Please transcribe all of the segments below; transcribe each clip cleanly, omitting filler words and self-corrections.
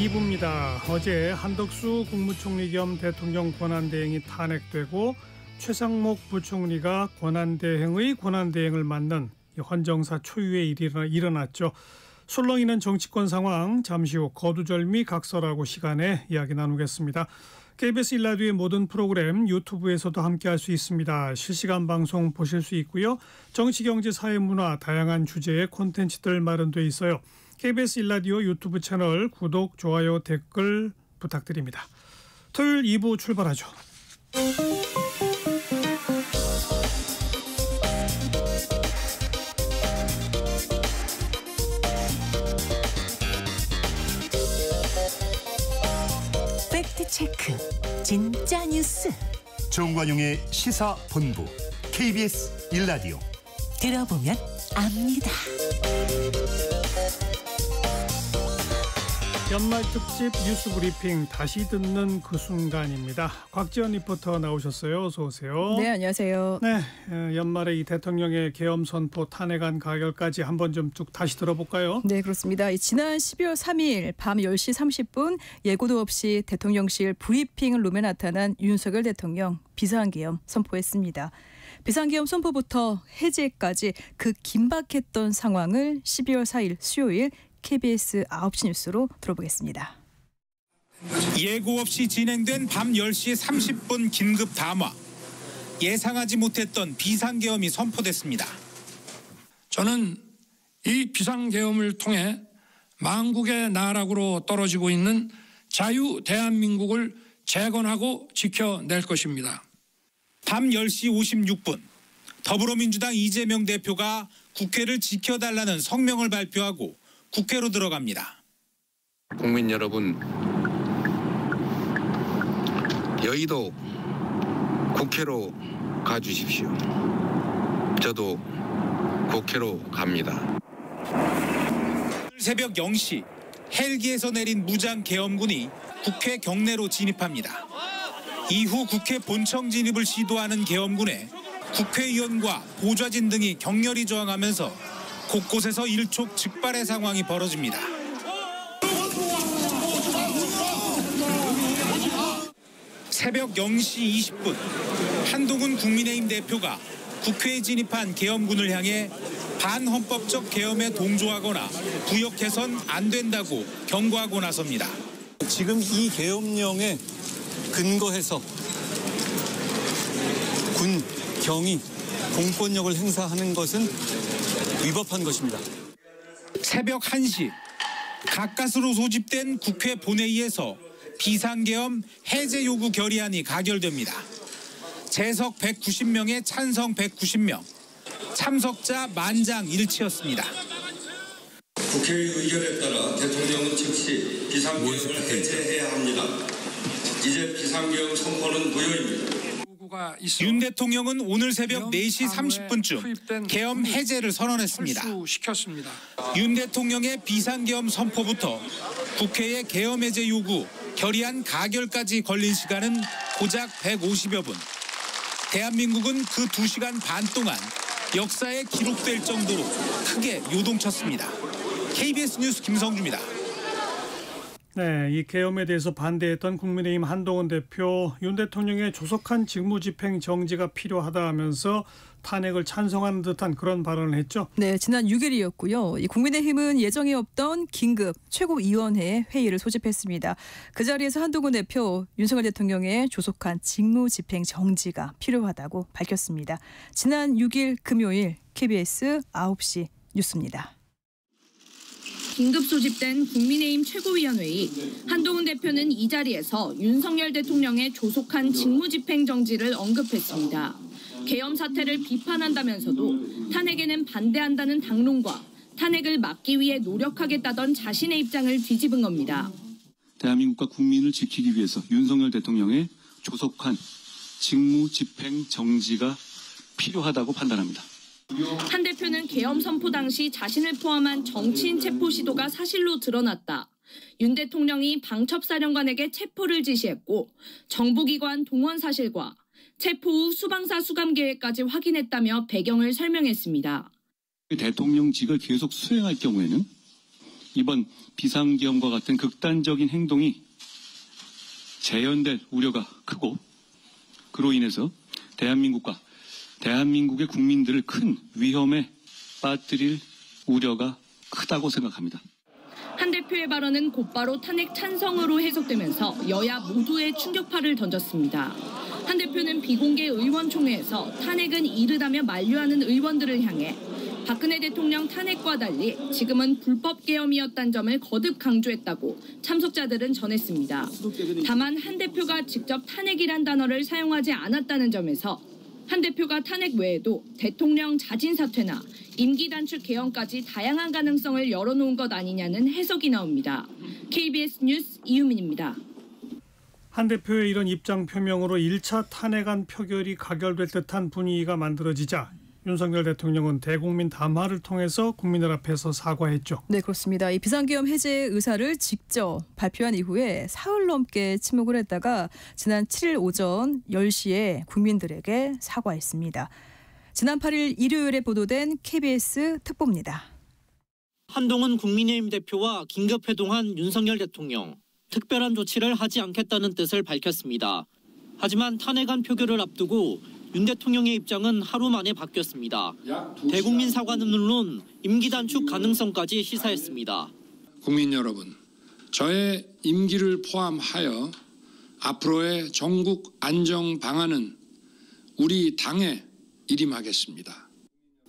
2부입니다. 어제 한덕수 국무총리 겸 대통령 권한대행이 탄핵되고 최상목 부총리가 권한대행의 권한대행을 맡는 헌정사 초유의 일이 일어났죠. 술렁이는 정치권 상황, 잠시 후 거두절미 각설하고 시간에 이야기 나누겠습니다. KBS 1라디오의 모든 프로그램 유튜브에서도 함께할 수 있습니다. 실시간 방송 보실 수 있고요. 정치, 경제, 사회, 문화 다양한 주제의 콘텐츠들 마련돼 있어요. KBS 1라디오 유튜브 채널 구독, 좋아요, 댓글 부탁드립니다. 토요일 2부 출발하죠. 팩트체크 진짜 뉴스 정관용의 시사본부 KBS 1라디오 들어보면 압니다. 연말 특집 뉴스 브리핑 다시 듣는 그 순간입니다. 곽지연 리포터 나오셨어요. 어서 오세요. 네, 안녕하세요. 네, 연말에 이 대통령의 계엄 선포 탄핵안 가결까지 한번 좀 쭉 다시 들어볼까요? 네, 그렇습니다. 지난 12월 3일 밤 10시 30분 예고도 없이 대통령실 브리핑 룸에 나타난 윤석열 대통령 비상계엄 선포했습니다. 비상계엄 선포부터 해제까지 그 긴박했던 상황을 12월 4일 수요일 KBS 9시 뉴스로 들어보겠습니다. 예고 없이 진행된 밤 10시 30분 긴급 담화. 예상하지 못했던 비상계엄이 선포됐습니다. 저는 이 비상계엄을 통해 망국의 나락으로 떨어지고 있는 자유 대한민국을 재건하고 지켜낼 것입니다. 밤 10시 56분 더불어민주당 이재명 대표가 국회를 지켜달라는 성명을 발표하고 국회로 들어갑니다. 국민 여러분, 여의도 국회로 가주십시오. 저도 국회로 갑니다. 새벽 0시 헬기에서 내린 무장 계엄군이 국회 경내로 진입합니다. 이후 국회 본청 진입을 시도하는 계엄군에 국회의원과 보좌진 등이 격렬히 저항하면서 곳곳에서 일촉즉발의 상황이 벌어집니다. 새벽 0시 20분 한동훈 국민의힘 대표가 국회에 진입한 계엄군을 향해 반헌법적 계엄에 동조하거나 부역해선 안 된다고 경고하고 나섭니다. 지금 이 계엄령에 근거해서 군, 경이 공권력을 행사하는 것은 위법한 것입니다. 새벽 1시 가까스로 소집된 국회 본회의에서 비상계엄 해제 요구 결의안이 가결됩니다. 재석 190명에 찬성 190명, 참석자 만장일치였습니다. 국회의 의결에 따라 대통령은 즉시 비상계엄을 해제해야 합니다. 이제 비상계엄 선포는 무효입니다. 윤 대통령은 오늘 새벽 4시 30분쯤 계엄 해제를 선언했습니다. 윤 대통령의 비상계엄 선포부터 국회의 계엄 해제 요구, 결의안 가결까지 걸린 시간은 고작 150여 분. 대한민국은 그 2시간 반 동안 역사에 기록될 정도로 크게 요동쳤습니다. KBS 뉴스 김성주입니다. 네, 이 계엄에 대해서 반대했던 국민의힘 한동훈 대표, 윤 대통령의 조속한 직무집행 정지가 필요하다 하면서 탄핵을 찬성하는 듯한 그런 발언을 했죠. 네, 지난 6일이었고요. 이 국민의힘은 예정에 없던 긴급 최고위원회 회의를 소집했습니다. 그 자리에서 한동훈 대표, 윤석열 대통령의 조속한 직무집행 정지가 필요하다고 밝혔습니다. 지난 6일 금요일 KBS 9시 뉴스입니다. 긴급 소집된 국민의힘 최고위원회의. 한동훈 대표는 이 자리에서 윤석열 대통령의 조속한 직무집행 정지를 언급했습니다. 계엄 사태를 비판한다면서도 탄핵에는 반대한다는 당론과 탄핵을 막기 위해 노력하겠다던 자신의 입장을 뒤집은 겁니다. 대한민국과 국민을 지키기 위해서 윤석열 대통령의 조속한 직무집행 정지가 필요하다고 판단합니다. 한 대표는 계엄 선포 당시 자신을 포함한 정치인 체포 시도가 사실로 드러났다. 윤 대통령이 방첩사령관에게 체포를 지시했고 정보기관 동원 사실과 체포 후 수방사 수감 계획까지 확인했다며 배경을 설명했습니다. 대통령직을 계속 수행할 경우에는 이번 비상계엄과 같은 극단적인 행동이 재현될 우려가 크고 그로 인해서 대한민국과 대한민국의 국민들을 큰 위험에 빠뜨릴 우려가 크다고 생각합니다. 한 대표의 발언은 곧바로 탄핵 찬성으로 해석되면서 여야 모두의 충격파를 던졌습니다. 한 대표는 비공개 의원총회에서 탄핵은 이르다며 만류하는 의원들을 향해 박근혜 대통령 탄핵과 달리 지금은 불법 계엄이었다는 점을 거듭 강조했다고 참석자들은 전했습니다. 다만 한 대표가 직접 탄핵이란 단어를 사용하지 않았다는 점에서 한 대표가 탄핵 외에도 대통령 자진 사퇴나 임기 단축 개헌까지 다양한 가능성을 열어놓은 것 아니냐는 해석이 나옵니다. KBS 뉴스 이유민입니다. 한 대표의 이런 입장 표명으로 1차 탄핵안 표결이 가결될 듯한 분위기가 만들어지자 윤석열 대통령은 대국민 담화를 통해서 국민들 앞에서 사과했죠. 네, 그렇습니다. 이 비상계엄 해제 의사를 직접 발표한 이후에 사흘 넘게 침묵을 했다가 지난 7일 오전 10시에 국민들에게 사과했습니다. 지난 8일 일요일에 보도된 KBS 특보입니다. 한동훈 국민의힘 대표와 긴급회동한 윤석열 대통령. 특별한 조치를 하지 않겠다는 뜻을 밝혔습니다. 하지만 탄핵안 표결을 앞두고 윤 대통령의 입장은 하루 만에 바뀌었습니다. 대국민 사과는 물론 임기 단축 가능성까지 시사했습니다. 국민 여러분, 저의 임기를 포함하여 앞으로의 전국 안정 방안은 우리 당에 일임하겠습니다.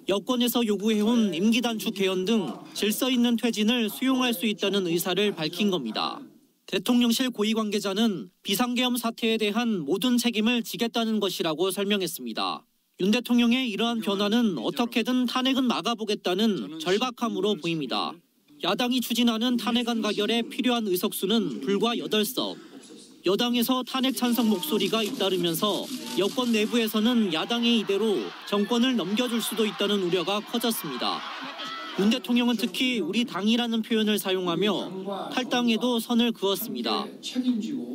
여권에서 요구해온 임기 단축 개헌 등 질서 있는 퇴진을 수용할 수 있다는 의사를 밝힌 겁니다. 대통령실 고위 관계자는 비상계엄 사태에 대한 모든 책임을 지겠다는 것이라고 설명했습니다. 윤 대통령의 이러한 변화는 어떻게든 탄핵은 막아보겠다는 절박함으로 보입니다. 야당이 추진하는 탄핵안 가결에 필요한 의석수는 불과 8석. 여당에서 탄핵 찬성 목소리가 잇따르면서 여권 내부에서는 야당이 이대로 정권을 넘겨줄 수도 있다는 우려가 커졌습니다. 윤 대통령은 특히 우리 당이라는 표현을 사용하며 탈당에도 선을 그었습니다.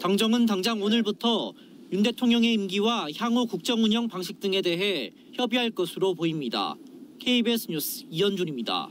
당정은 당장 오늘부터 윤 대통령의 임기와 향후 국정 운영 방식 등에 대해 협의할 것으로 보입니다. KBS 뉴스 이현준입니다.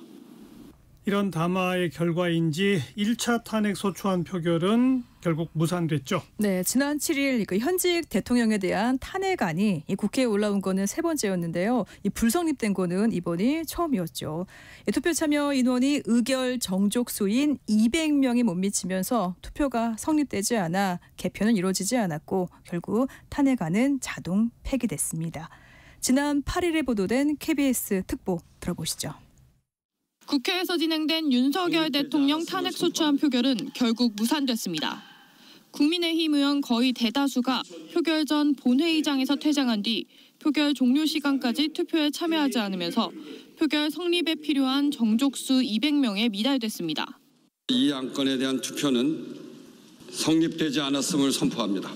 이런 담화의 결과인지 1차 탄핵 소추안 표결은 결국 무산됐죠. 네, 지난 7일 현직 대통령에 대한 탄핵안이 이 국회에 올라온 거는 3번째였는데요. 이 불성립된 거는 이번이 처음이었죠. 투표 참여 인원이 의결 정족수인 200명이 못 미치면서 투표가 성립되지 않아 개표는 이루어지지 않았고 결국 탄핵안은 자동 폐기됐습니다. 지난 8일에 보도된 KBS 특보 들어보시죠. 국회에서 진행된 윤석열 대통령 탄핵 소추안 표결은 결국 무산됐습니다. 국민의힘 의원 거의 대다수가 표결 전 본회의장에서 퇴장한 뒤 표결 종료 시간까지 투표에 참여하지 않으면서 표결 성립에 필요한 정족수 200명에 미달됐습니다. 이 안건에 대한 투표는 성립되지 않았음을 선포합니다.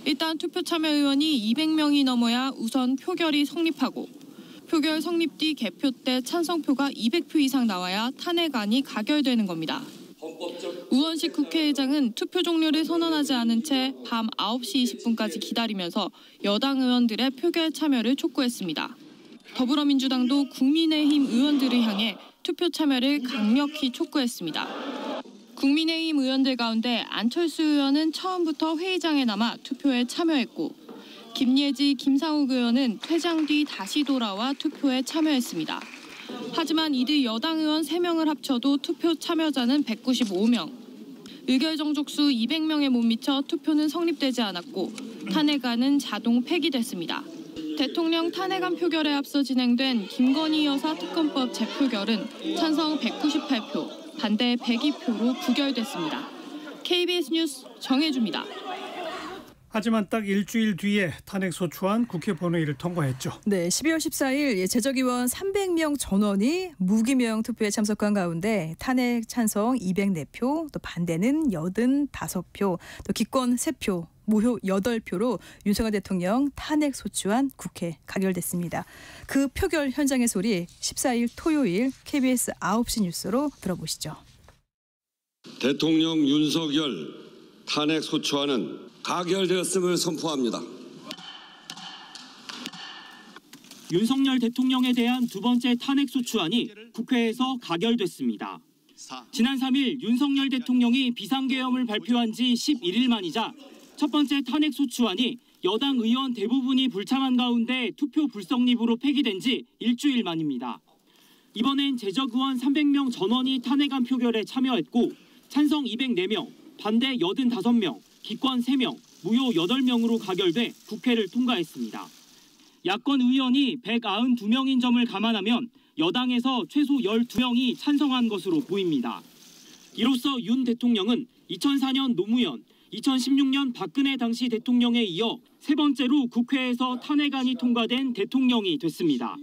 일단 투표 참여 의원이 200명이 넘어야 우선 표결이 성립하고 표결 성립 뒤 개표 때 찬성표가 200표 이상 나와야 탄핵안이 가결되는 겁니다. 우원식 국회의장은 투표 종료를 선언하지 않은 채 밤 9시 20분까지 기다리면서 여당 의원들의 표결 참여를 촉구했습니다. 더불어민주당도 국민의힘 의원들을 향해 투표 참여를 강력히 촉구했습니다. 국민의힘 의원들 가운데 안철수 의원은 처음부터 회의장에 남아 투표에 참여했고 김예지, 김상욱 의원은 퇴장 뒤 다시 돌아와 투표에 참여했습니다. 하지만 이들 여당 의원 3명을 합쳐도 투표 참여자는 195명. 의결 정족수 200명에 못 미쳐 투표는 성립되지 않았고 탄핵안은 자동 폐기됐습니다. 대통령 탄핵안 표결에 앞서 진행된 김건희 여사 특검법 재표결은 찬성 198표, 반대 102표로 부결됐습니다. KBS 뉴스 정혜주입니다. 하지만 딱 일주일 뒤에 탄핵 소추안 국회 본회의를 통과했죠. 네, 12월 14일 제적의원 300명 전원이 무기명 투표에 참석한 가운데 탄핵 찬성 204표, 또 반대는 85표, 또 기권 3표, 무효 8표로 윤석열 대통령 탄핵 소추안 국회 가결됐습니다. 그 표결 현장의 소리 14일 토요일 KBS 9시 뉴스로 들어보시죠. 대통령 윤석열 탄핵 소추안은 가결되었음을 선포합니다. 윤석열 대통령에 대한 두 번째 탄핵 소추안이 국회에서 가결됐습니다. 지난 3일 윤석열 대통령이 비상계엄을 발표한 지 11일 만이자 첫 번째 탄핵소추안이 여당 의원 대부분이 불참한 가운데 투표 불성립으로 폐기된 지 일주일 만입니다. 이번엔 재적 의원 300명 전원이 탄핵안 표결에 참여했고 찬성 204명, 반대 85명, 기권 3명, 무효 8명으로 가결돼 국회를 통과했습니다. 야권 의원이 192명인 점을 감안하면 여당에서 최소 12명이 찬성한 것으로 보입니다. 이로써 윤 대통령은 2004년 노무현, 2016년 박근혜 당시 대통령에 이어 세 번째로 국회에서 탄핵안이 통과된 대통령이 됐습니다.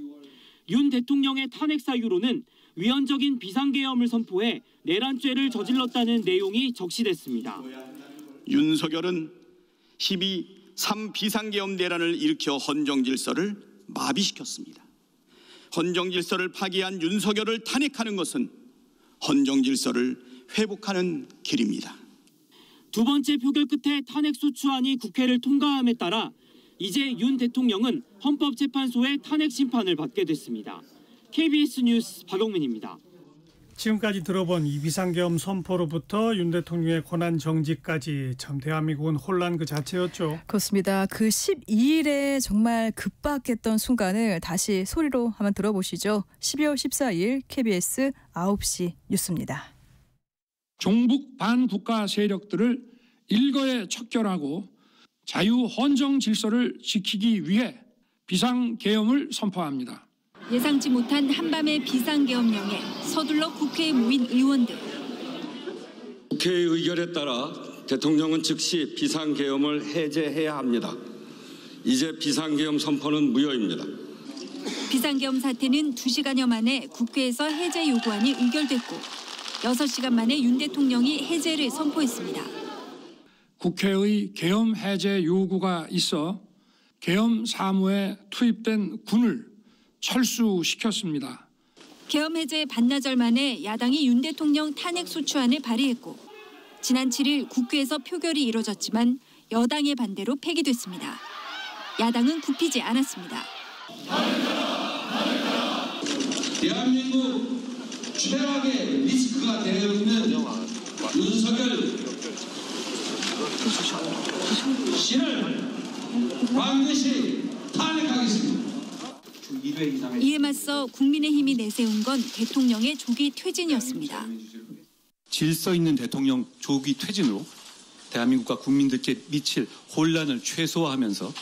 윤 대통령의 탄핵 사유로는 위헌적인 비상계엄을 선포해 내란죄를 저질렀다는 내용이 적시됐습니다. 윤석열은 12.3 비상계엄 내란을 일으켜 헌정질서를 마비시켰습니다. 헌정질서를 파기한 윤석열을 탄핵하는 것은 헌정질서를 회복하는 길입니다. 두 번째 표결 끝에 탄핵소추안이 국회를 통과함에 따라 이제 윤 대통령은 헌법재판소의 탄핵 심판을 받게 됐습니다. KBS 뉴스 박영민입니다. 지금까지 들어본 이 비상계엄 선포로부터 윤 대통령의 권한 정지까지 참 대한민국은 혼란 그 자체였죠. 그렇습니다. 그 12일에 정말 급박했던 순간을 다시 소리로 한번 들어보시죠. 12월 14일 KBS 9시 뉴스입니다. 종북 반국가 세력들을 일거에 척결하고 자유헌정 질서를 지키기 위해 비상계엄을 선포합니다. 예상치 못한 한밤의 비상계엄령에 서둘러 국회에 모인 의원들. 국회의 의결에 따라 대통령은 즉시 비상계엄을 해제해야 합니다. 이제 비상계엄 선포는 무효입니다. 비상계엄 사태는 2시간여 만에 국회에서 해제 요구안이 의결됐고 6시간 만에 윤 대통령이 해제를 선포했습니다. 국회의 계엄 해제 요구가 있어 계엄 사무에 투입된 군을 철수시켰습니다. 계엄 해제 반나절 만에 야당이 윤 대통령 탄핵소추안을 발의했고 지난 7일 국회에서 표결이 이뤄졌지만 여당의 반대로 폐기됐습니다. 야당은 굽히지 않았습니다. 대한민국 최악의 리스크가 되어 있는 윤석열 씨를 반드시 탄핵하겠습니다. 이에 맞서 국민의힘이 내세운 건 대통령의 조기 퇴진이었습니다. 질서 있는 대통령 조기 퇴진으로 대한민국과 국민들께 미칠 혼란을 최소화하면서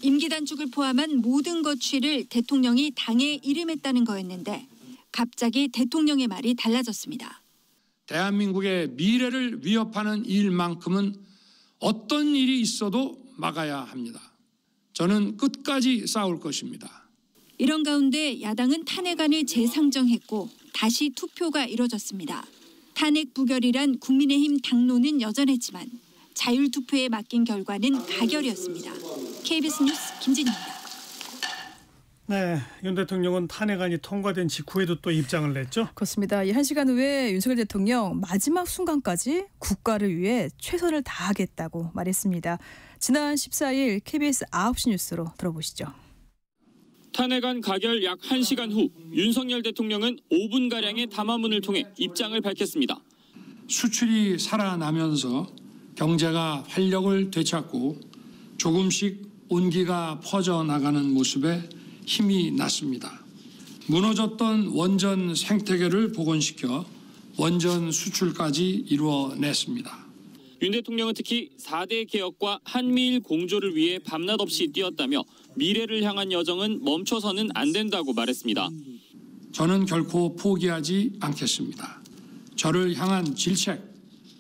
임기 단축을 포함한 모든 거취를 대통령이 당에 이름했다는 거였는데 갑자기 대통령의 말이 달라졌습니다. 대한민국의 미래를 위협하는 일만큼은 어떤 일이 있어도 막아야 합니다. 저는 끝까지 싸울 것입니다. 이런 가운데 야당은 탄핵안을 재상정했고 다시 투표가 이뤄졌습니다. 탄핵 부결이란 국민의힘 당론은 여전했지만 자율투표에 맡긴 결과는 가결이었습니다. KBS 뉴스 김진희입니다. 네, 윤 대통령은 탄핵안이 통과된 직후에도 또 입장을 냈죠. 그렇습니다. 이 1시간 후에 윤석열 대통령 마지막 순간까지 국가를 위해 최선을 다하겠다고 말했습니다. 지난 14일 KBS 9시 뉴스로 들어보시죠. 탄핵안 가결 약 1시간 후 윤석열 대통령은 5분가량의 담화문을 통해 입장을 밝혔습니다. 수출이 살아나면서 경제가 활력을 되찾고 조금씩 온기가 퍼져나가는 모습에 힘이 났습니다. 무너졌던 원전 생태계를 복원시켜 원전 수출까지 이루어냈습니다. 윤 대통령은 특히 4대 개혁과 한미일 공조를 위해 밤낮 없이 뛰었다며 미래를 향한 여정은 멈춰서는 안 된다고 말했습니다. 저는 결코 포기하지 않겠습니다. 저를 향한 질책,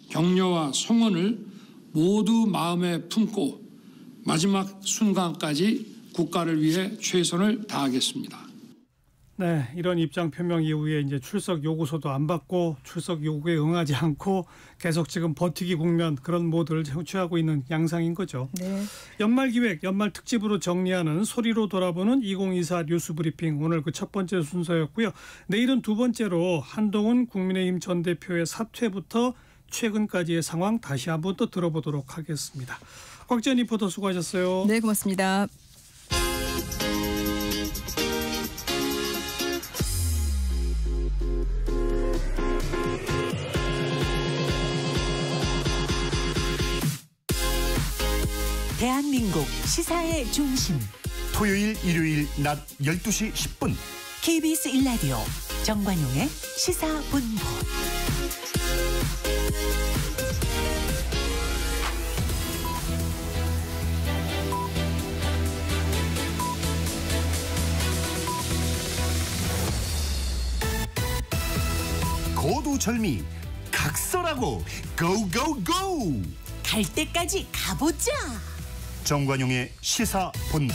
격려와 성원을 모두 마음에 품고 마지막 순간까지 국가를 위해 최선을 다하겠습니다. 네, 이런 입장 표명 이후에 이제 출석 요구서도 안 받고 출석 요구에 응하지 않고 계속 지금 버티기 국면 그런 모드를 취하고 있는 양상인 거죠. 네. 연말 기획, 연말 특집으로 정리하는 소리로 돌아보는 2024 뉴스 브리핑 오늘 그 첫 번째 순서였고요. 내일은 두 번째로 한동훈 국민의힘 전 대표의 사퇴부터 최근까지의 상황 다시 한번 또 들어보도록 하겠습니다. 곽지연 리포터 수고하셨어요. 네, 고맙습니다. 대한민국 시사의 중심. 토요일 일요일 낮 12시 10분 KBS 1라디오 정관용의 시사본부. 고두절미 각설하고 고고고 갈 때까지 가보자. 정관용의 시사본부.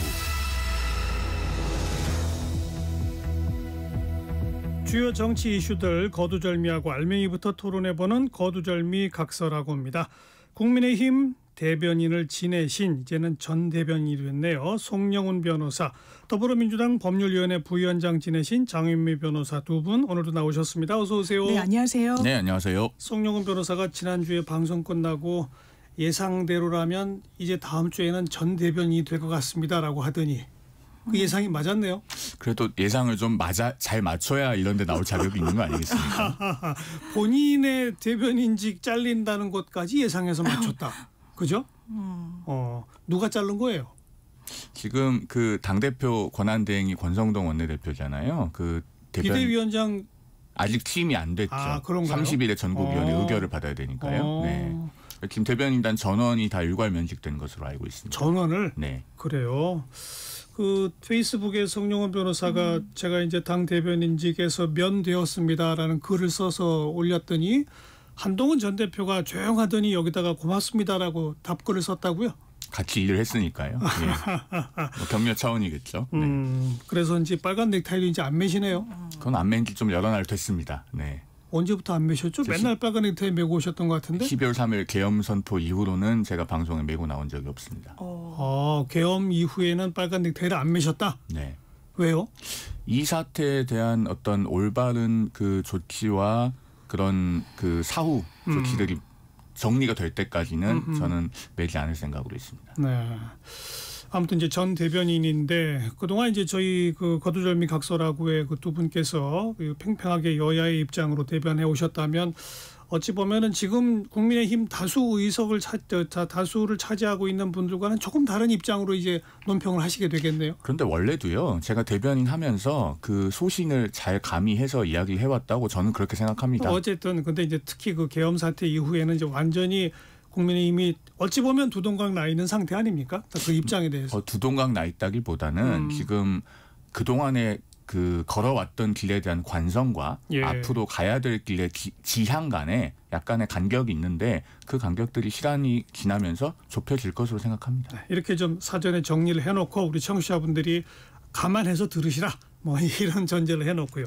주요 정치 이슈들 거두절미하고 알맹이부터 토론해보는 거두절미 각설하고 입니다. 국민의힘 대변인을 지내신 이제는 전 대변인이 됐네요. 송영훈 변호사, 더불어민주당 법률위원회 부위원장 지내신 장윤미 변호사 두 분 오늘도 나오셨습니다. 어서 오세요. 네, 안녕하세요. 네, 안녕하세요. 송영훈 변호사가 지난주에 방송 끝나고 예상대로라면 이제 다음 주에는 전 대변인이 될 것 같습니다라고 하더니 그 예상이 맞았네요. 그래도 예상을 좀 잘 맞춰야 이런 데 나올 자격이 있는 거 아니겠습니까? 본인의 대변인직 잘린다는 것까지 예상해서 맞췄다. 그죠? 누가 자른 거예요? 지금 그 당대표 권한대행이 권성동 원내대표잖아요. 그 비대위원장 아직 팀이 안 됐죠. 30일에 전국위원회 의결을 받아야 되니까요. 네. 김 대변인단 전원이 다 일괄 면직된 것으로 알고 있습니다. 전원을? 네. 그래요. 그 페이스북에 송영훈 변호사가 제가 이제 당 대변인직에서 면되었습니다라는 글을 써서 올렸더니 한동훈 전 대표가 조용하더니 여기다가 고맙습니다라고 답글을 썼다고요? 같이 일을 했으니까요. 예. 뭐 격려 차원이겠죠. 네. 그래서인지 빨간 넥타이도 이제 안 매시네요. 그건 안 맨 지 좀 여러 날 됐습니다. 네. 언제부터 안 매셨죠? 맨날 빨간 넥타이 메고 오셨던 것 같은데. 12월 3일 계엄 선포 이후로는 제가 방송에 메고 나온 적이 없습니다. 계엄 이후에는 빨간 넥타이를 안 매셨다? 네. 왜요? 이 사태에 대한 어떤 올바른 그 조치와 그런 그 사후 조치들이 정리가 될 때까지는 저는 매지 않을 생각으로 있습니다. 네. 아무튼 이제 전 대변인인데 그동안 이제 저희 그 거두절미 각설하고의 그 두 분께서 팽팽하게 여야의 입장으로 대변해 오셨다면 어찌 보면은 지금 국민의힘 다수 의석을 다수를 차지하고 있는 분들과는 조금 다른 입장으로 이제 논평을 하시게 되겠네요. 그런데 원래도요. 제가 대변인 하면서 그 소신을 잘 가미해서 이야기해 왔다고 저는 그렇게 생각합니다. 어쨌든 근데 이제 특히 그 계엄 사태 이후에는 이제 완전히 국민의힘이 어찌 보면 두동강 나 있는 상태 아닙니까? 그 입장에 대해서. 두동강 나 있다기보다는 지금 그동안에 그 걸어왔던 길에 대한 관성과 앞으로 가야 될 길의 지향 간에 약간의 간격이 있는데 그 간격들이 시간이 지나면서 좁혀질 것으로 생각합니다. 이렇게 좀 사전에 정리를 해놓고 우리 청취자분들이 감안해서 들으시라 뭐 이런 전제를 해놓고요.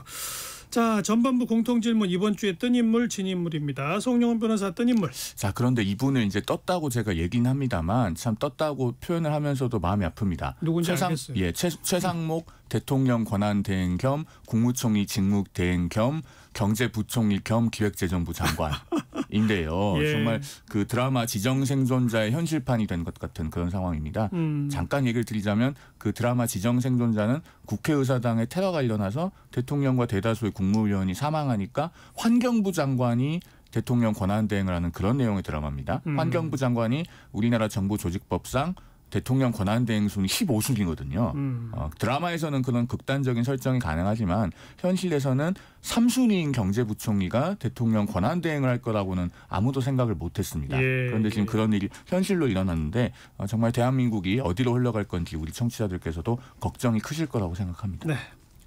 자, 전반부 공통질문 이번 주에 뜬 인물 진 인물입니다. 송영훈 변호사 뜬 인물. 자, 그런데 이분을 이제 떴다고 제가 얘기는 합니다만 참 떴다고 표현을 하면서도 마음이 아픕니다. 누군지 알겠어요. 최상목 대통령 권한대행 겸 국무총리 직무대행 겸 경제부총리 겸 기획재정부 장관인데요. 정말 그 드라마 지정생존자의 현실판이 된 것 같은 그런 상황입니다. 잠깐 얘기를 드리자면 그 드라마 지정생존자는 국회의사당의 테러 관련해서 대통령과 대다수의 국무위원이 사망하니까 환경부 장관이 대통령 권한대행을 하는 그런 내용의 드라마입니다. 환경부 장관이 우리나라 정부조직법상 대통령 권한대행 순위 15순위거든요. 드라마에서는 그런 극단적인 설정이 가능하지만 현실에서는 3순위인 경제부총리가 대통령 권한대행을 할 거라고는 아무도 생각을 못했습니다. 그런데 지금 그런 일이 현실로 일어났는데 정말 대한민국이 어디로 흘러갈 건지 우리 청취자들께서도 걱정이 크실 거라고 생각합니다. 네.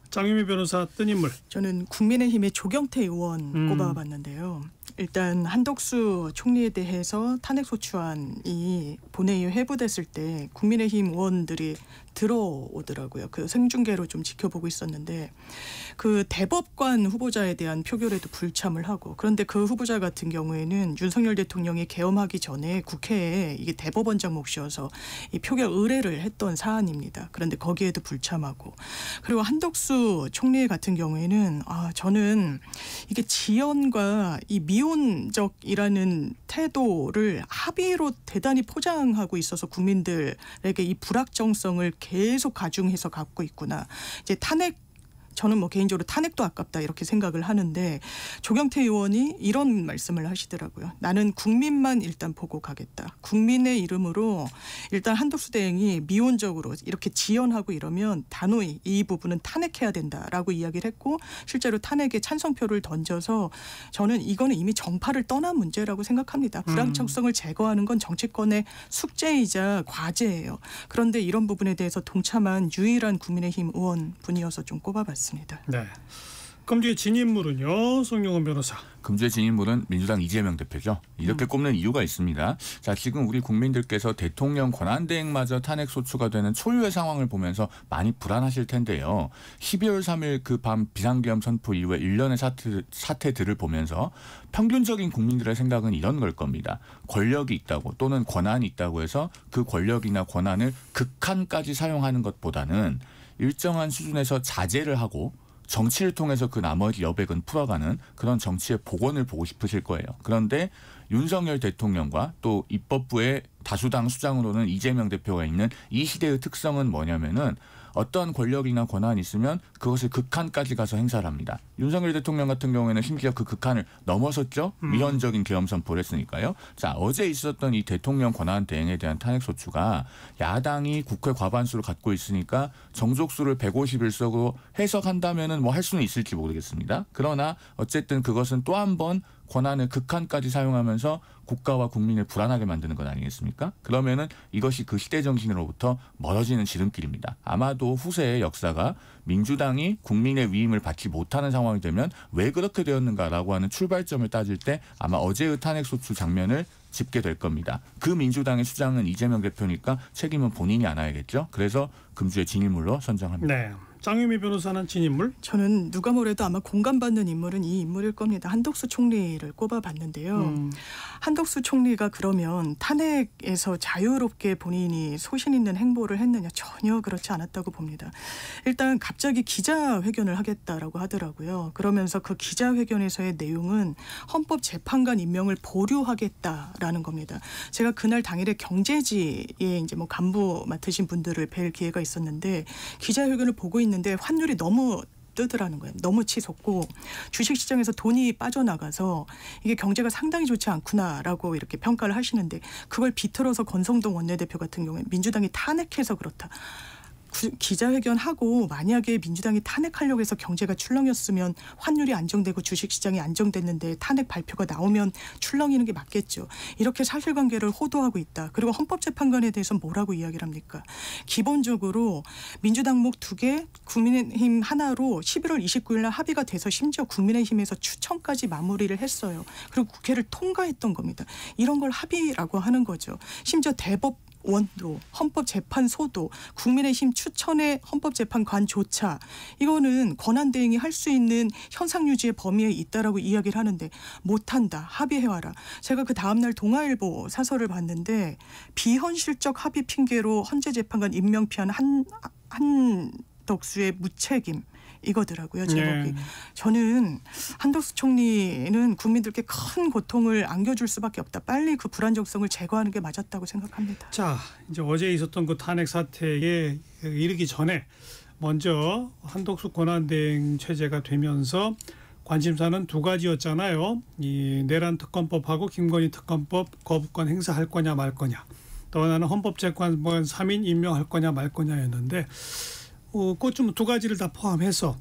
장윤미 변호사 뜬 인물. 저는 국민의힘의 조경태 의원 꼽아봤는데요. 일단 한덕수 총리에 대해서 탄핵소추안이 본회의에 회부됐을 때 국민의힘 의원들이 들어오더라고요. 그 생중계로 좀 지켜보고 있었는데 그 대법관 후보자에 대한 표결에도 불참을 하고 그런데 그 후보자 같은 경우에는 윤석열 대통령이 계엄하기 전에 국회에 이게 대법원장 몫이어서 이 표결 의뢰를 했던 사안입니다. 그런데 거기에도 불참하고 그리고 한덕수 총리 같은 경우에는 저는 이게 지연과 이 미온적이라는 태도를 합의로 대단히 포장하고 있어서 국민들에게 이 불확정성을 계속 가중해서 갖고 있구나. 이제 탄핵 저는 뭐 개인적으로 탄핵도 아깝다 이렇게 생각을 하는데 조경태 의원이 이런 말씀을 하시더라고요. 나는 국민만 일단 보고 가겠다. 국민의 이름으로 일단 한덕수 대행이 미온적으로 이렇게 지연하고 이러면 단호히 이 부분은 탄핵해야 된다라고 이야기를 했고 실제로 탄핵에 찬성표를 던져서 저는 이거는 이미 정파를 떠난 문제라고 생각합니다. 불확정성을 제거하는 건 정치권의 숙제이자 과제예요. 그런데 이런 부분에 대해서 동참한 유일한 국민의힘 의원분이어서 좀 꼽아봤습니다. 네. 금주의 진인물은요, 송영훈 변호사. 금주의 진인물은 민주당 이재명 대표죠. 이렇게 꼽는 이유가 있습니다. 자, 지금 우리 국민들께서 대통령 권한대행마저 탄핵 소추가 되는 초유의 상황을 보면서 많이 불안하실 텐데요. 12월 3일 그 밤 비상계엄 선포 이후에 일련의 사태들을 보면서 평균적인 국민들의 생각은 이런 걸 겁니다. 권력이 있다고 또는 권한이 있다고 해서 그 권력이나 권한을 극한까지 사용하는 것보다는 일정한 수준에서 자제를 하고 정치를 통해서 그 나머지 여백은 풀어가는 그런 정치의 복원을 보고 싶으실 거예요. 그런데 윤석열 대통령과 또 입법부의 다수당 수장으로는 이재명 대표가 있는 이 시대의 특성은 뭐냐면은 어떠한 권력이나 권한이 있으면 그것을 극한까지 가서 행사를 합니다. 윤석열 대통령 같은 경우에는 심지어 그 극한을 넘어섰죠. 위헌적인 계엄 선포를 했으니까요. 자, 어제 있었던 이 대통령 권한 대행에 대한 탄핵 소추가 야당이 국회 과반수를 갖고 있으니까 정족수를 151석으로 해석한다면은 뭐 할 수는 있을지 모르겠습니다. 그러나 어쨌든 그것은 또 한 번 권한을 극한까지 사용하면서 국가와 국민을 불안하게 만드는 것 아니겠습니까? 그러면은 이것이 그 시대 정신으로부터 멀어지는 지름길입니다. 아마도 후세의 역사가 민주당이 국민의 위임을 받지 못하는 상황이 되면 왜 그렇게 되었는가라고 하는 출발점을 따질 때 아마 어제의 탄핵 소추 장면을 짚게 될 겁니다. 그 민주당의 수장은 이재명 대표니까 책임은 본인이 안아야겠죠. 그래서 금주의 진인물로 선정합니다. 네. 장유미 변호사는 진인물? 저는 누가 뭐래도 아마 공감받는 인물은 이 인물일 겁니다. 한덕수 총리를 꼽아봤는데요. 한덕수 총리가 그러면 탄핵에서 자유롭게 본인이 소신 있는 행보를 했느냐, 전혀 그렇지 않았다고 봅니다. 일단 갑자기 기자회견을 하겠다라고 하더라고요. 그러면서 그 기자회견에서의 내용은 헌법재판관 임명을 보류하겠다라는 겁니다. 제가 그날 당일에 경제지에 이제 뭐 간부 맡으신 분들을 뵐 기회가 있었는데 기자회견을 보고 있는데 환율이 너무 뜨더라는 거예요. 너무 치솟고 주식시장에서 돈이 빠져나가서 이게 경제가 상당히 좋지 않구나라고 이렇게 평가를 하시는데 그걸 비틀어서 권성동 원내대표 같은 경우에 민주당이 탄핵해서 그렇다. 기자회견하고 만약에 민주당이 탄핵하려고 해서 경제가 출렁였으면 환율이 안정되고 주식시장이 안정됐는데 탄핵 발표가 나오면 출렁이는 게 맞겠죠. 이렇게 사실관계를 호도하고 있다. 그리고 헌법재판관에 대해서 뭐라고 이야기를 합니까? 기본적으로 민주당 목 2개, 국민의힘 하나로 11월 29일 날 합의가 돼서 심지어 국민의힘에서 추천까지 마무리를 했어요. 그리고 국회를 통과했던 겁니다. 이런 걸 합의라고 하는 거죠. 심지어 대법원도 헌법재판소도 국민의힘 추천의 헌법재판관조차 이거는 권한대행이 할 수 있는 현상유지의 범위에 있다라고 이야기를 하는데 못한다. 합의해와라. 제가 그 다음날 동아일보 사설을 봤는데 비현실적 합의 핑계로 헌재재판관 임명 피한 한덕수의 무책임. 이거더라고요. 제목이. 저는 한덕수 총리는 국민들께 큰 고통을 안겨줄 수밖에 없다. 빨리 그 불안정성을 제거하는 게 맞았다고 생각합니다. 자, 이제 어제 있었던 그 탄핵 사태에 이르기 전에 먼저 한덕수 권한대행 체제가 되면서 관심사는 두 가지였잖아요. 이 내란 특검법하고 김건희 특검법 거부권 행사할 거냐 말 거냐. 또 하나는 헌법재판관 3인 임명할 거냐 말 거냐였는데 그좀 두 가지를 다 포함해서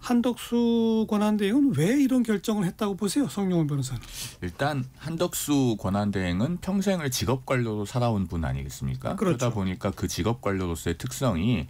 한덕수 권한대행은 왜 이런 결정을 했다고 보세요, 송영훈 변호사는? 일단 한덕수 권한대행은 평생을 직업관료로 살아온 분 아니겠습니까? 그렇죠. 그러다 보니까 그 직업관료로서의 특성이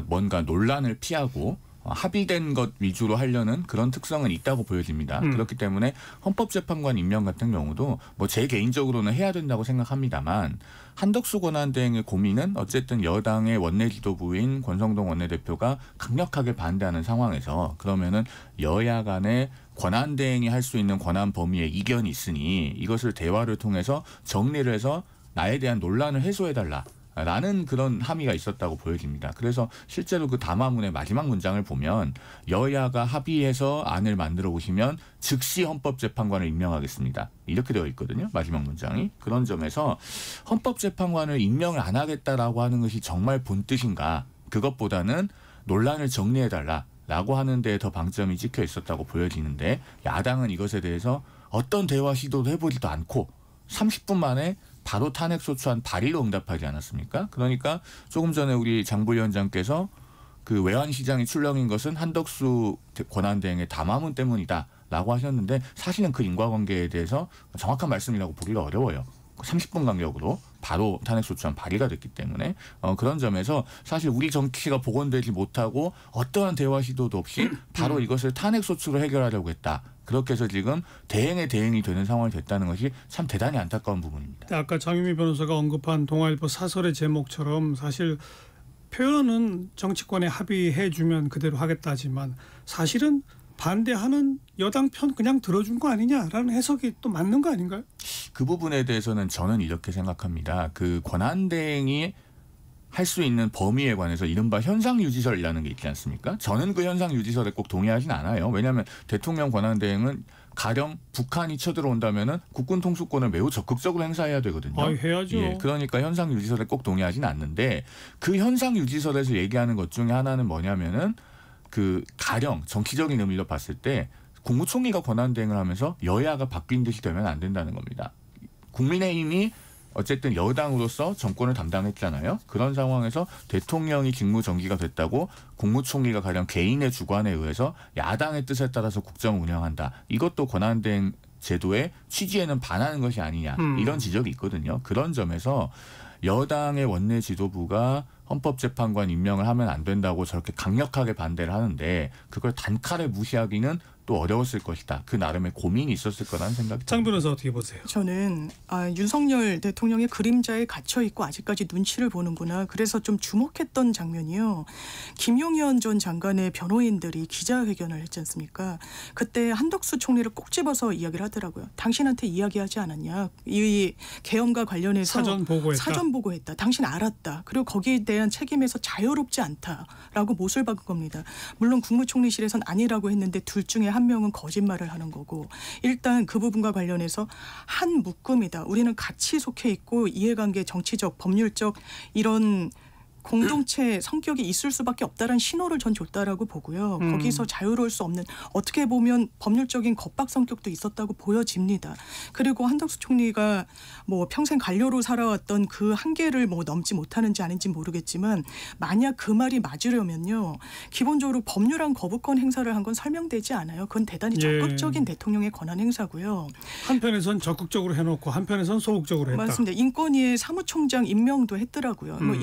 뭔가 논란을 피하고 합의된 것 위주로 하려는 그런 특성은 있다고 보여집니다. 그렇기 때문에 헌법재판관 임명 같은 경우도 뭐 제 개인적으로는 해야 된다고 생각합니다만 한덕수 권한대행의 고민은 어쨌든 여당의 원내 지도부인 권성동 원내대표가 강력하게 반대하는 상황에서 그러면은 여야 간에 권한대행이 할 수 있는 권한 범위에 이견이 있으니 이것을 대화를 통해서 정리를 해서 나에 대한 논란을 해소해달라. 라는 그런 함의가 있었다고 보여집니다. 그래서 실제로 그 담화문의 마지막 문장을 보면 여야가 합의해서 안을 만들어 오시면 즉시 헌법재판관을 임명하겠습니다. 이렇게 되어 있거든요. 마지막 문장이. 그런 점에서 헌법재판관을 임명을 안 하겠다라고 하는 것이 정말 본 뜻인가. 그것보다는 논란을 정리해달라. 라고 하는 데에 더 방점이 찍혀 있었다고 보여지는데 야당은 이것에 대해서 어떤 대화 시도도 해보지도 않고 30분 만에 바로 탄핵소추안 발의로 응답하지 않았습니까? 그러니까 조금 전에 우리 장 부위원장께서 그 외환시장이 출렁인 것은 한덕수 권한대행의 담화문 때문이다라고 하셨는데 사실은 그 인과관계에 대해서 정확한 말씀이라고 보기가 어려워요. 30분 간격으로 바로 탄핵소추안 발의가 됐기 때문에 그런 점에서 사실 우리 정치가 복원되지 못하고 어떠한 대화 시도도 없이 바로 이것을 탄핵소추로 해결하려고 했다. 그렇게 해서 지금 대행의 대행이 되는 상황이 됐다는 것이 참 대단히 안타까운 부분입니다. 아까 장유미 변호사가 언급한 동아일보 사설의 제목처럼 사실 표현은 정치권에 합의해주면 그대로 하겠다지만 사실은 반대하는 여당 편 그냥 들어준 거 아니냐라는 해석이 또 맞는 거 아닌가요? 그 부분에 대해서는 저는 이렇게 생각합니다. 그 권한대행이 할 수 있는 범위에 관해서 이른바 현상유지설이라는 게 있지 않습니까? 저는 그 현상유지설에 꼭 동의하진 않아요. 왜냐하면 대통령 권한대행은 가령 북한이 쳐들어온다면은 국군 통수권을 매우 적극적으로 행사해야 되거든요. 해야죠. 예, 그러니까 현상유지설에 꼭 동의하진 않는데 그 현상유지설에서 얘기하는 것 중에 하나는 뭐냐면은 그 가령 정치적인 의미로 봤을 때 국무총리가 권한대행을 하면서 여야가 바뀐 듯이 되면 안 된다는 겁니다. 국민의힘이 어쨌든 여당으로서 정권을 담당했잖아요. 그런 상황에서 대통령이 직무정지가 됐다고 국무총리가 가령 개인의 주관에 의해서 야당의 뜻에 따라서 국정을 운영한다. 이것도 권한대행 제도의 취지에는 반하는 것이 아니냐. 이런 지적이 있거든요. 그런 점에서 여당의 원내 지도부가 헌법재판관 임명을 하면 안 된다고 저렇게 강력하게 반대를 하는데 그걸 단칼에 무시하기는 또 어려웠을 것이다. 그 나름의 고민이 있었을 거라는 생각이 듭니다. 장 변호사 어떻게 보세요? 저는 윤석열 대통령의 그림자에 갇혀 있고 아직까지 눈치를 보는구나. 그래서 좀 주목했던 장면이요. 김용현 전 장관의 변호인들이 기자회견을 했지 않습니까? 그때 한덕수 총리를 꼭 집어서 이야기를 하더라고요. 당신한테 이야기하지 않았냐? 이 계엄과 관련해서 사전 보고했다. 당신 알았다. 그리고 거기에 대한 책임에서 자유롭지 않다라고 못을 박은 겁니다. 물론 국무총리실에선 아니라고 했는데 둘 중에 한 명은 거짓말을 하는 거고 일단 그 부분과 관련해서 한 묶음이다. 우리는 같이 속해 있고 이해관계 정치적 법률적 이런 공동체 성격이 있을 수밖에 없다는 신호를 전 줬다라고 보고요. 거기서 자유로울 수 없는 어떻게 보면 법률적인 겁박 성격도 있었다고 보여집니다. 그리고 한덕수 총리가 뭐 평생 관료로 살아왔던 그 한계를 뭐 넘지 못하는지 아닌지 모르겠지만 만약 그 말이 맞으려면요. 기본적으로 법률안 거부권 행사를 한 건 설명되지 않아요. 그건 대단히 적극적인 대통령의 권한 행사고요. 한편에선 적극적으로 해놓고 한편에선 소극적으로 했다. 맞습니다. 인권위의 사무총장 임명도 했더라고요. 뭐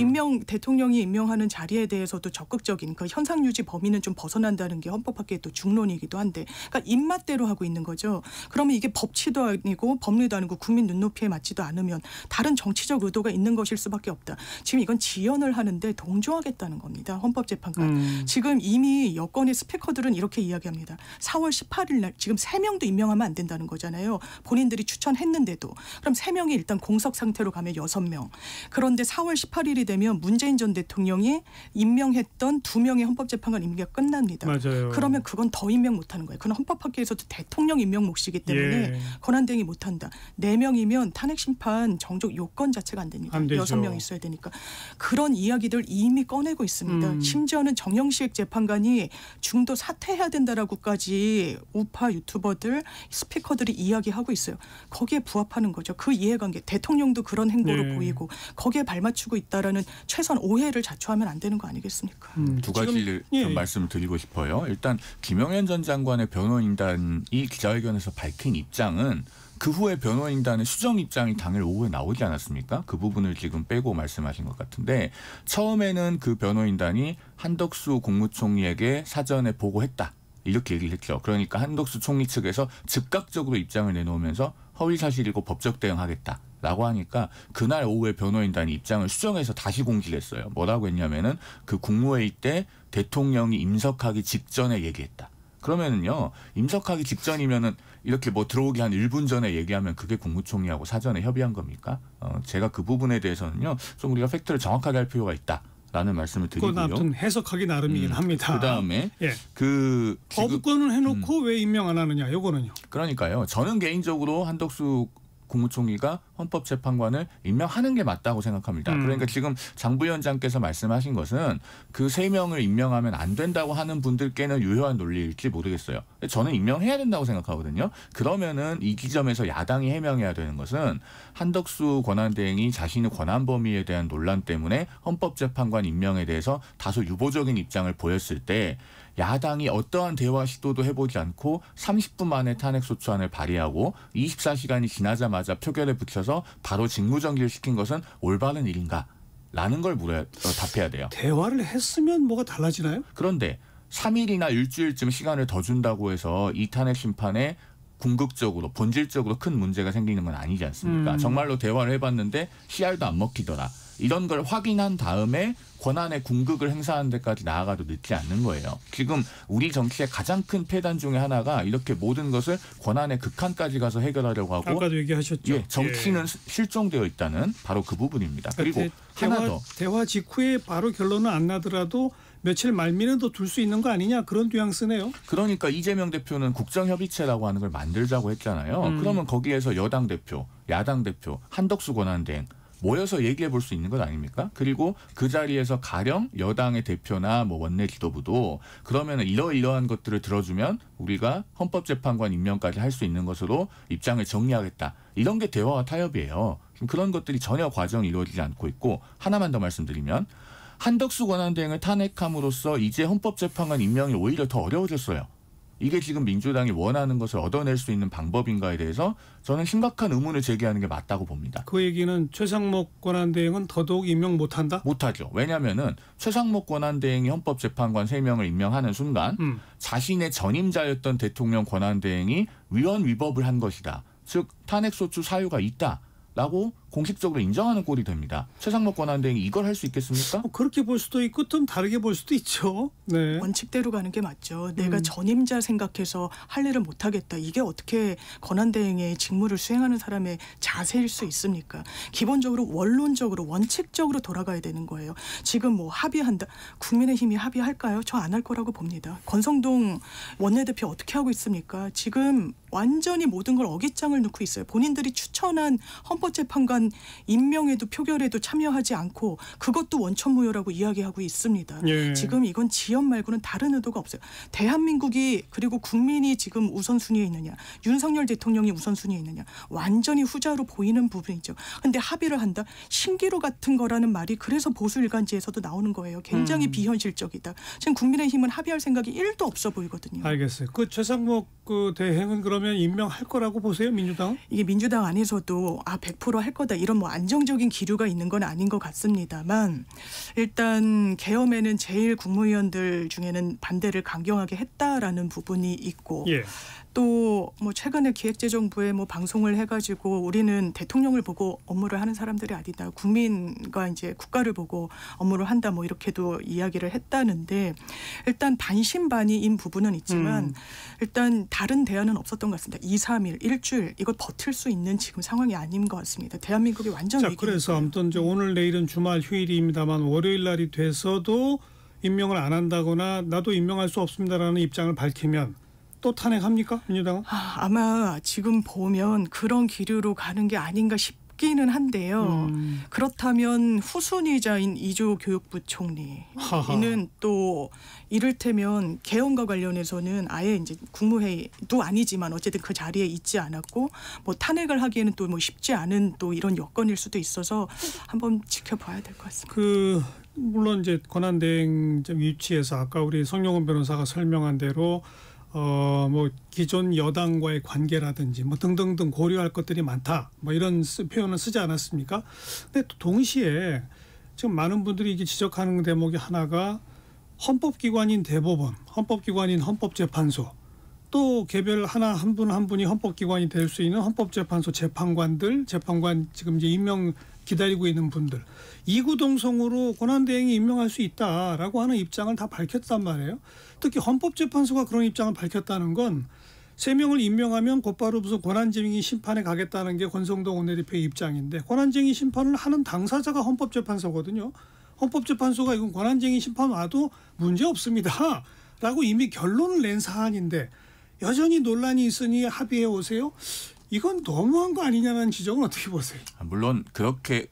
대통령이 임명하는 자리에 대해서도 적극적인 그 현상 유지 범위는 좀 벗어난다는 게 헌법학계의 또 중론이기도 한데 그러니까 입맛대로 하고 있는 거죠. 그러면 이게 법치도 아니고 법리도 아니고 국민 눈높이에 맞지도 않으면 다른 정치적 의도가 있는 것일 수밖에 없다. 지금 이건 지연을 하는데 동조하겠다는 겁니다. 헌법재판관. 지금 이미 여권의 스피커들은 이렇게 이야기합니다. 4월 18일 날 지금 3명도 임명하면 안 된다는 거잖아요. 본인들이 추천했는데도. 그럼 3명이 일단 공석 상태로 가면 6명. 그런데 4월 18일이 되면 문재인 전 대통령이 임명했던 2명의 헌법재판관 임기가 끝납니다. 맞아요. 그러면 그건 더 임명 못하는 거예요. 그건 헌법학계에서도 대통령 임명 몫이기 때문에 권한대행이 못한다. 4명이면 탄핵심판 정족 요건 자체가 안 됩니다. 안 되죠. 6명 있어야 되니까. 그런 이야기들 이미 꺼내고 있습니다. 심지어는 정영식 재판관이 중도 사퇴해야 된다라고까지 우파 유튜버들 스피커들이 이야기하고 있어요. 거기에 부합하는 거죠. 그 이해관계. 대통령도 그런 행보를 보이고 거기에 발맞추고 있다라는 최소한 오해를 자초하면 안 되는 거 아니겠습니까? 두 가지를 좀 말씀을 드리고 싶어요. 일단 김용현 전 장관의 변호인단이 기자회견에서 밝힌 입장은 그 후에 변호인단의 수정 입장이 당일 오후에 나오지 않았습니까? 그 부분을 지금 빼고 말씀하신 것 같은데 처음에는 그 변호인단이 한덕수 국무총리에게 사전에 보고했다. 이렇게 얘기를 했죠. 그러니까 한덕수 총리 측에서 즉각적으로 입장을 내놓으면서 허위사실이고 법적 대응하겠다. 라고 하니까 그날 오후에 변호인단이 입장을 수정해서 다시 공지를 했어요. 뭐라고 했냐면은 그 국무회의 때 대통령이 임석하기 직전에 얘기했다. 그러면은요, 임석하기 직전이면은 이렇게 뭐 들어오기 한 1분 전에 얘기하면 그게 국무총리하고 사전에 협의한 겁니까? 제가 그 부분에 대해서는요, 좀 우리가 팩트를 정확하게 할 필요가 있다라는 말씀을 드리고요. 그건 아무튼 해석하기 나름이긴 합니다. 그다음에 거부권을 해놓고 왜 임명 안 하느냐, 요거는요. 그러니까요. 저는 개인적으로 한덕수 국무총리가 헌법재판관을 임명하는 게 맞다고 생각합니다. 그러니까 지금 장 부위원장께서 말씀하신 것은 그 3명을 임명하면 안 된다고 하는 분들께는 유효한 논리일지 모르겠어요. 저는 임명해야 된다고 생각하거든요. 그러면은 이 지점에서 야당이 해명해야 되는 것은 한덕수 권한대행이 자신의 권한 범위에 대한 논란 때문에 헌법재판관 임명에 대해서 다소 유보적인 입장을 보였을 때 야당이 어떠한 대화 시도도 해보지 않고 30분 만에 탄핵소추안을 발의하고 24시간이 지나자마자 표결에 붙여서 바로 직무정지를 시킨 것은 올바른 일인가? 라는 걸 답해야 돼요. 대화를 했으면 뭐가 달라지나요? 그런데 3일이나 일주일쯤 시간을 더 준다고 해서 이 탄핵 심판에 궁극적으로 본질적으로 큰 문제가 생기는 건 아니지 않습니까? 정말로 대화를 해봤는데 씨알도 안 먹히더라. 이런 걸 확인한 다음에 권한의 궁극을 행사하는 데까지 나아가도 늦지 않는 거예요. 지금 우리 정치의 가장 큰 폐단 중에 하나가 이렇게 모든 것을 권한의 극한까지 가서 해결하려고 하고 아까도 얘기하셨죠. 예, 정치는 실종되어 있다는 바로 그 부분입니다. 그리고 하나 더. 대화 직후에 바로 결론은 안 나더라도 며칠 말미는 더 둘 수 있는 거 아니냐 그런 뉘앙스네요. 그러니까 이재명 대표는 국정협의체라고 하는 걸 만들자고 했잖아요. 그러면 거기에서 여당 대표, 야당 대표, 한덕수 권한대행 모여서 얘기해 볼 수 있는 것 아닙니까? 그리고 그 자리에서 가령 여당의 대표나 뭐 원내 지도부도 그러면 이러이러한 것들을 들어주면 우리가 헌법재판관 임명까지 할 수 있는 것으로 입장을 정리하겠다. 이런 게 대화와 타협이에요. 그런 것들이 전혀 과정이 이루어지지 않고 있고 하나만 더 말씀드리면 한덕수 권한대행을 탄핵함으로써 이제 헌법재판관 임명이 오히려 더 어려워졌어요. 이게 지금 민주당이 원하는 것을 얻어낼 수 있는 방법인가에 대해서 저는 심각한 의문을 제기하는 게 맞다고 봅니다. 그 얘기는 최상목 권한대행은 더더욱 임명 못한다? 못하죠. 왜냐하면 최상목 권한대행이 헌법재판관 3명을 임명하는 순간 자신의 전임자였던 대통령 권한대행이 위헌 위법을 한 것이다. 즉 탄핵소추 사유가 있다. 라고 공식적으로 인정하는 꼴이 됩니다. 최상목 권한대행이 이걸 할 수 있겠습니까? 그렇게 볼 수도 있고 좀 다르게 볼 수도 있죠. 네. 원칙대로 가는 게 맞죠. 내가 전임자 생각해서 할 일을 못하겠다. 이게 어떻게 권한대행의 직무를 수행하는 사람의 자세일 수 있습니까? 기본적으로 원론적으로 원칙적으로 돌아가야 되는 거예요. 지금 뭐 합의한다. 국민의힘이 합의할까요? 저 안 할 거라고 봅니다. 권성동 원내대표 어떻게 하고 있습니까? 지금 완전히 모든 걸 어깃장을 놓고 있어요. 본인들이 추천한 헌법재판관 임명에도 표결에도 참여하지 않고 그것도 원천무효라고 이야기하고 있습니다. 예. 지금 이건 지연 말고는 다른 의도가 없어요. 대한민국이 그리고 국민이 지금 우선순위에 있느냐, 윤석열 대통령이 우선순위에 있느냐, 완전히 후자로 보이는 부분이죠. 그런데 합의를 한다? 신기루 같은 거라는 말이 그래서 보수 일간지에서도 나오는 거예요. 굉장히 비현실적이다. 지금 국민의힘은 합의할 생각이 1도 없어 보이거든요. 알겠어요. 그 최상목 그 대행은 그러면 임명할 거라고 보세요, 민주당? 이게 민주당 안에서도 100% 할 거다 이런 뭐 안정적인 기류가 있는 건 아닌 것 같습니다만 일단 계엄에는 제일 국무위원들 중에는 반대를 강경하게 했다라는 부분이 있고 예. 또 뭐 최근에 기획재정부에 뭐 방송을 해가지고 우리는 대통령을 보고 업무를 하는 사람들이 아니다. 국민과 이제 국가를 보고 업무를 한다. 뭐 이렇게도 이야기를 했다는데 일단 반신반의인 부분은 있지만 일단 다른 대안은 없었던 것 같습니다. 2, 3일, 일주일 이걸 버틸 수 있는 지금 상황이 아닌 것 같습니다. 대한민국이 완전 자, 그래서 아무튼 이제 오늘 내일은 주말 휴일입니다만 월요일 날이 돼서도 임명을 안 한다거나 나도 임명할 수 없습니다라는 입장을 밝히면 또 탄핵합니까? 민주당은? 아마 지금 보면 그런 기류로 가는 게 아닌가 싶기는 한데요. 그렇다면 후순위자인 이조 교육부 총리는 또 이를테면 계엄과 관련해서는 아예 이제 국무회의도 아니지만 어쨌든 그 자리에 있지 않았고 뭐 탄핵을 하기에는 또 뭐 쉽지 않은 또 이런 여건일 수도 있어서 한번 지켜봐야 될 것 같습니다. 물론 이제 권한대행 위치에서 아까 우리 성룡은 변호사가 설명한 대로 뭐 기존 여당과의 관계라든지 뭐 등등등 고려할 것들이 많다. 뭐 이런 표현을 쓰지 않았습니까? 근데 또 동시에 지금 많은 분들이 이게 지적하는 대목이 하나가 헌법기관인 대법원, 헌법기관인 헌법재판소, 또 개별 한 분 한 분이 헌법기관이 될 수 있는 헌법재판소 재판관 지금 이제 임명 기다리고 있는 분들 이구동성으로 권한대행이 임명할 수 있다라고 하는 입장을 다 밝혔단 말이에요. 특히 헌법재판소가 그런 입장을 밝혔다는 건 3명을 임명하면 곧바로 무슨 권한쟁의 심판에 가겠다는 게 권성동 원내대표의 입장인데 권한쟁의 심판을 하는 당사자가 헌법재판소거든요. 헌법재판소가 이건 권한쟁의 심판 와도 문제없습니다. 라고 이미 결론을 낸 사안인데 여전히 논란이 있으니 합의해 오세요. 이건 너무한 거 아니냐는 지적은 어떻게 보세요? 물론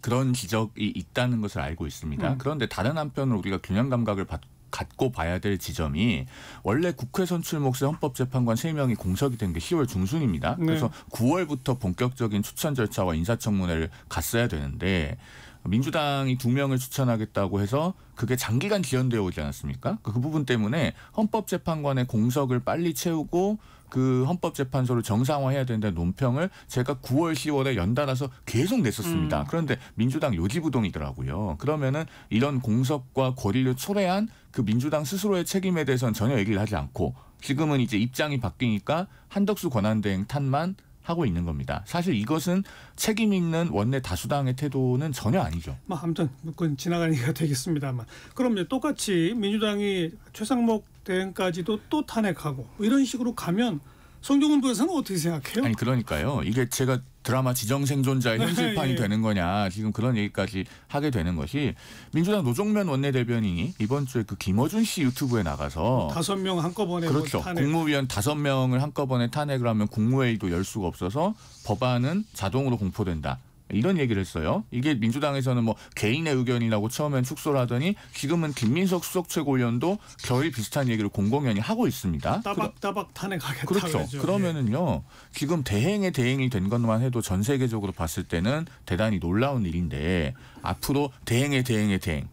그런 지적이 있다는 것을 알고 있습니다. 그런데 다른 한편으로 우리가 균형 감각을 갖고 봐야 될 지점이 원래 국회 선출 몫의 헌법재판관 3명이 공석이 된 게 10월 중순입니다. 네. 그래서 9월부터 본격적인 추천 절차와 인사청문회를 갔어야 되는데 민주당이 2명을 추천하겠다고 해서 그게 장기간 지연되어 오지 않았습니까? 그 부분 때문에 헌법재판관의 공석을 빨리 채우고 그 헌법재판소를 정상화해야 된다는 논평을 제가 9월, 10월에 연달아서 계속 냈었습니다. 그런데 민주당 요지부동이더라고요. 그러면은 이런 공석과 권리를 초래한 그 민주당 스스로의 책임에 대해서는 전혀 얘기를 하지 않고 지금은 이제 입장이 바뀌니까 한덕수 권한대행 탓만 하고 있는 겁니다. 사실 이것은 책임 있는 원내 다수당의 태도는 전혀 아니죠. 아무튼 그건 지나가는 얘기가 되겠습니다만. 그럼 이제 똑같이 민주당이 최상목 대행까지도 또 탄핵하고 이런 식으로 가면 성종훈 변호사는 어떻게 생각해요? 아니 그러니까요. 이게 제가 드라마 지정생존자의 현실판이 예. 되는 거냐 지금 그런 얘기까지 하게 되는 것이 민주당 노종면 원내대변인이 이번 주에 그 김어준 씨 유튜브에 나가서 5명 한꺼번에 그렇죠. 탄핵. 국무위원 5명을 한꺼번에 탄핵을 하면 국무회의도 열 수가 없어서 법안은 자동으로 공포된다. 이런 얘기를 했어요. 이게 민주당에서는 뭐 개인의 의견이라고 처음엔 축소를 하더니 지금은 김민석 수석 최고위원도 거의 비슷한 얘기를 공공연히 하고 있습니다. 따박따박 탄핵하겠다. 그렇죠. 그러죠. 그러면은요. 지금 대행이 된 것만 해도 전 세계적으로 봤을 때는 대단히 놀라운 일인데 앞으로 대행의 대행